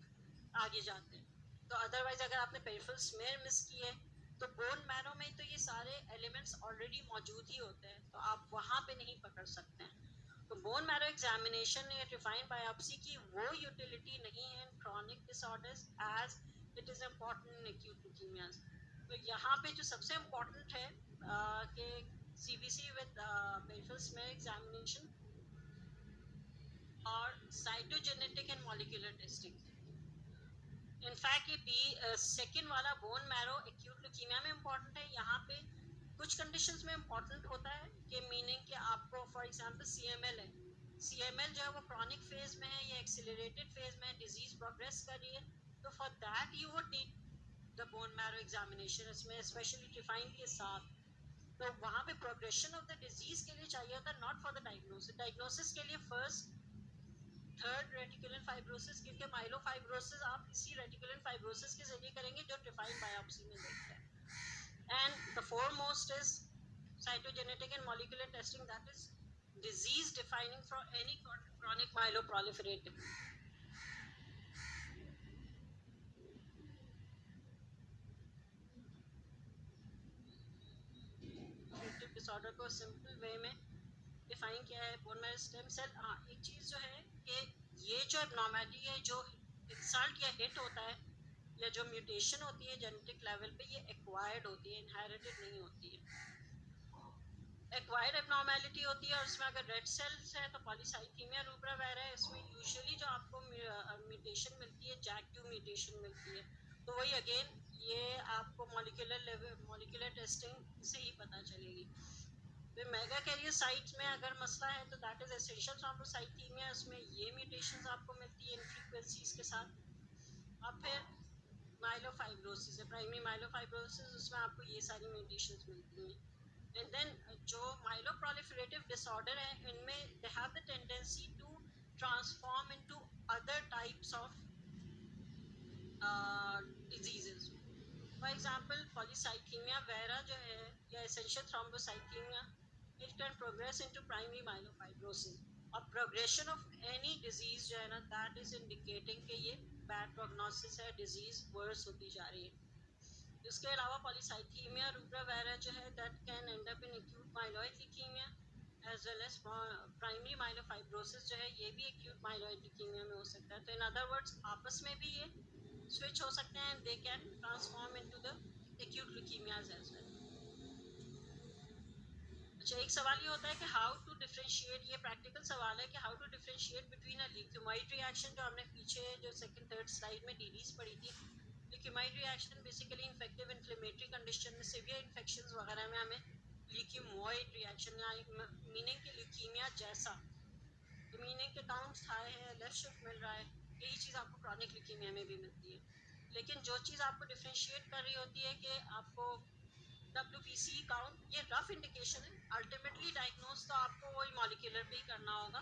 आगे जाते हैं। तो अदरवाइज अगर आपने पेरिफेरल स्मेयर मिस की है तो बोन मैरो में तो ये सारे एलिमेंट्स ऑलरेडी मौजूद ही होते हैं, तो आप वहाँ पे नहीं पकड़ सकते हैं। तो बोन मैरो एग्जामिनेशन या रिफाइंड बायोप्सी की वो यूटिलिटी नहीं है in chronic disorders as it is important in acute leukaemias. तो यहाँ पे जो सबसे इम्पॉर्टेंट है कि CBC with peripheral smear examination और cytogenetic and molecular testing. In fact ये सेकेंड वाला बोन मैरो एक्यूट ल्यूकीमिया में इम्पॉर्टेंट है। यहाँ पे कुछ कंडीशंस में इम्पॉर्टेंट होता है कि मीनिंग कि आपको फॉर एग्जांपल CML है, CML जो है वो क्रॉनिक फेज में है या एक्सीलरेटेड फेज में है, डिजीज प्रोग्रेस कर रही है, तो for that you would need the bone marrow examination. इसमें स्पेशली डिफाइन के साथ, तो वहाँ पे प्रोग्रेशन ऑफ द डिजीज के लिए चाहिए होता है, not for the diagnosis. Diagnosis के लिए फर्स्ट, थर्ड रेटिकुलर फाइब्रोसिस, क्योंकि माइलोफाइब्रोसिस आप इसी रेटिकुलर फाइब्रोसिस के जरिए करेंगे जो ट्रिफाइन बायोप्सी में देखते हैं। And the foremost is cytogenetic and molecular testing, that is disease defining for any chronic myeloproliferative. Disorder को सिंपल वे में डिफाइन किया है बोन मैरो स्टेम सेल। हाँ, एक चीज़ जो है कि ये जो एबनॉर्मैलिटी है, जो इंसल्ट या हिट होता है या जो म्यूटेशन होती है जेनेटिक लेवल पे, ये एक्वायर्ड होती है, इनहेरिटेड नहीं होती है। एक्वायर्ड एबनॉर्मैलिटी होती है, और इसमें अगर रेड सेल्स है तो पॉलीसाइथीमिया रूब्रा वेरा है, इसमें यूजुअली जो आपको म्यूटेशन मिलती है JAK2 म्यूटेशन मिलती है। तो वही अगेन ये आपको मॉलिक्यूलर लेवल, मॉलिक्यूलर टेस्टिंग से ही पता चलेगी। फिर मेगा कैरियोसाइट्स में अगर मसला है तो दैट इज एसेंशियल थ्रोम्बोसाइथीमिया, उसमें ये म्यूटेशंस आपको मिलती है इन फ्रीक्वेंसीज के साथ। अब फिर माइलोफाइब्रोसिस है, प्राइमरी माइलोफाइब्रोसिस, उसमें आपको ये सारी म्यूटेशंस मिलती हैं। एंड देन जो माइलोप्रोलिफरेटिव डिसऑर्डर है, इनमें they have the tendency to transform into other types of diseases. For example, polycythemia vera जो है या essential thrombocythemia, it can progress into primary myelofibrosis. और progression of any disease जो है ना, that is indicating कि ये bad prognosis है, disease worse होती जा रही है. इसके अलावा polycythemia rubra vera जो है, that can end up in acute myeloid leukemia as well as primary myelofibrosis जो है, ये भी acute myeloid leukemia में हो सकता है. तो in other words, आपस में भी ये switch हो सकते हैं, they can transform into the acute leukemias as well. अच्छा, एक सवाल ये होता है कि हाउ टू डिफरेंशिएट, ये प्रैक्टिकल सवाल है कि how to differentiate between a leukaemoid reaction, जो हमने पीछे जो सेकंड थर्ड स्लाइड में डीडीज पढ़ी थी. Leukaemoid reaction basically infective inflammatory condition में, सीवियर इन्फेक्शंस वगैरह में हमें ल्यूकेमोइड रिएक्शन, मीनिंग कि ल्यूकीमिया जैसा, तो मीनिंग के काउंट्स हाई है, लेफ्ट शिफ्ट मिल रहा है, यही चीज़ आपको क्रॉनिक ल्यूकीमिया में भी मिलती है. लेकिन जो चीज़ आपको डिफरेंशिएट कर रही होती है कि आपको WBC काउंट, ये रफ इंडिकेशन है, अल्टीमेटली डायग्नोज तो आपको वही मॉलिक्यूलर पे ही करना होगा,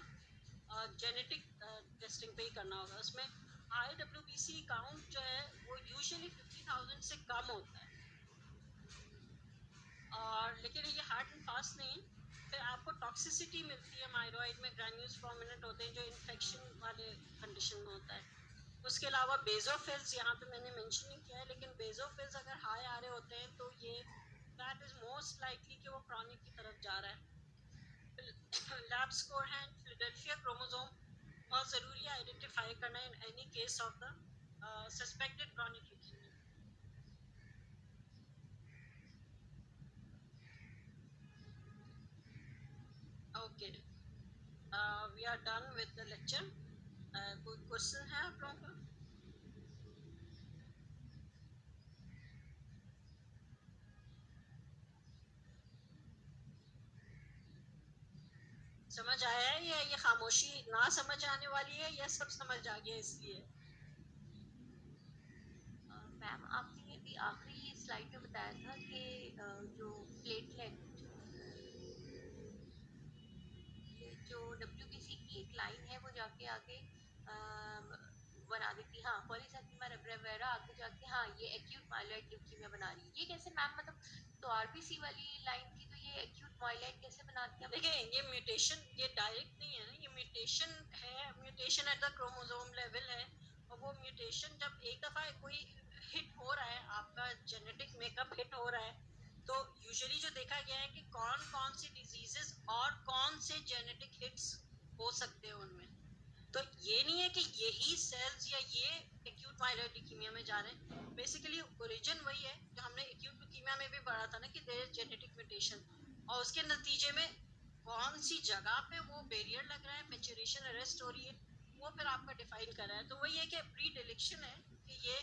जेनेटिक टेस्टिंग पे ही करना होगा. उसमें हाई WBC काउंट जो है वो यूजुअली 50,000 से कम होता है, और लेकिन ये हार्ड एंड फास्ट नहीं. फिर आपको टॉक्सिसिटी मिलती है, माइलॉइड में ग्रैन्यूल्स प्रोमिनेंट होते हैं जो इन्फेक्शन वाले कंडीशन में होता है. उसके अलावा बेजोफिल्स यहाँ पे मैंने मेंशन नहीं किया है, लेकिन बेजोफिल्स अगर हाई आ रहे होते हैं तो ये दैट इज मोस्ट लाइकली कि वो क्रॉनिक की तरफ जा रहा है. लैब स्कोर है फिलाडेल्फिया क्रोमोसोम, बहुत ज़रूरी है आइडेंटिफाई करना in any case of the suspected chronic leukaemia. Okay, we are done with the lecture. कोई क्वेश्चन है आप लोगों का? समझ आया है या ये खामोशी ना समझ आने वाली है या सब समझ आ गया इसलिए? मैम आपने अभी आखिरी स्लाइड में बताया था कि जो प्लेटलेट, जो WBC की एक लाइन है वो जाके आगे बना देती, हाँ पॉलीसाइथेमिया रबरा आगे जाके हाँ ये एक्यूट माइलॉइड ल्यूकीमिया बना रही है. ये कैसे मैम, मतलब तो RBC वाली लाइन थी तो ये एक्यूट माइलॉइड कैसे बनाती है? देखिए, ये म्यूटेशन, ये डायरेक्ट नहीं है ना, ये म्यूटेशन है, mutation at the chromosome level है. और वो म्यूटेशन जब एक दफ़ा कोई हिट हो रहा है, आपका जेनेटिक मेकअप हिट हो रहा है, तो यूजुअली जो देखा गया है कि कौन कौन सी डिजीजेस और कौन से जेनेटिक हिट्स हो सकते हैं उनमें. तो ये नहीं है कि यही सेल्स या ये एक्यूट माइलॉइड ल्यूकीमिया में जा रहे हैं. बेसिकली ओरिजिन वही है जो हमने एक्यूट ल्यूकीमिया में भी पढ़ा था ना, कि देयर इज जेनेटिक म्यूटेशन, और उसके नतीजे में कौन सी जगह पे वो बैरियर लग रहा है, मैच्योरेशन अरेस्ट हो रही है, वो फिर आपका डिफाइन कर रहा है. तो वही है कि प्री डिलेक्शन है कि ये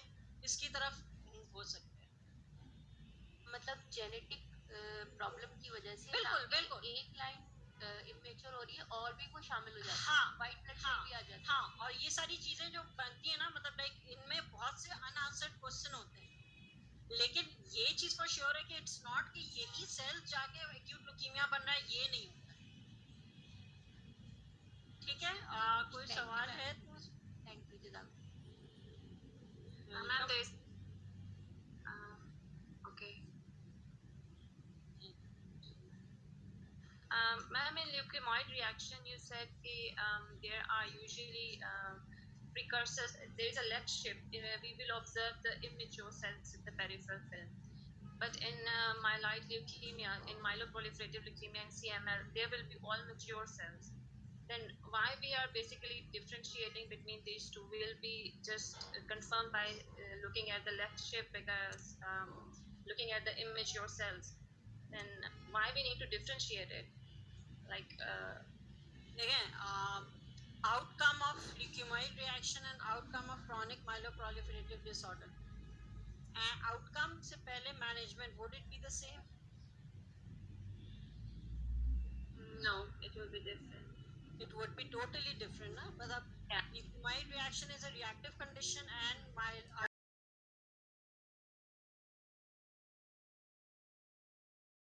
इसकी तरफ मूव हो सकते हैं. मतलब जेनेटिक प्रॉब्लम की वजह से बिल्कुल बिल्कुल, एक लाइन इमेच्योर हो रही है और भी वो शामिल हो जाती है. हाँ वाइट ब्लड सेल हाँ भी आ जाती है. हाँ, और ये सारी चीजें जो बनती है ना, मतलब लाइक इनमें बहुत से अनआंसर्ड क्वेश्चन होते हैं. लेकिन ये चीज फॉर श्योर है कि इट्स नॉट कि यही सेल जाके एक्यूट ल्यूकीमिया बन रहा है, ये नहीं होता. ठीक है, कोई सवाल है तो थैंक यू जनाब. Ma'am, there is okay. Ma'am, in leukemioid reaction, you said there are usually precursors. There is a left shift. We will observe the immature cells in the peripheral film. But in myeloid leukemia, in myeloproliferative leukemia, and CML, there will be all mature cells. Then why we are basically differentiating between these two? We will be just confirmed by looking at the left shift, because looking at the immature cells. Then why we need to differentiate it? Like देखें, outcome of leukaemoid reaction and outcome of chronic myeloproliferative disorder. Outcome से पहले management, would it be the same? no, it will be different. It would be totally different, ना. मतलब Yeah. leukemioid reaction is a reactive condition and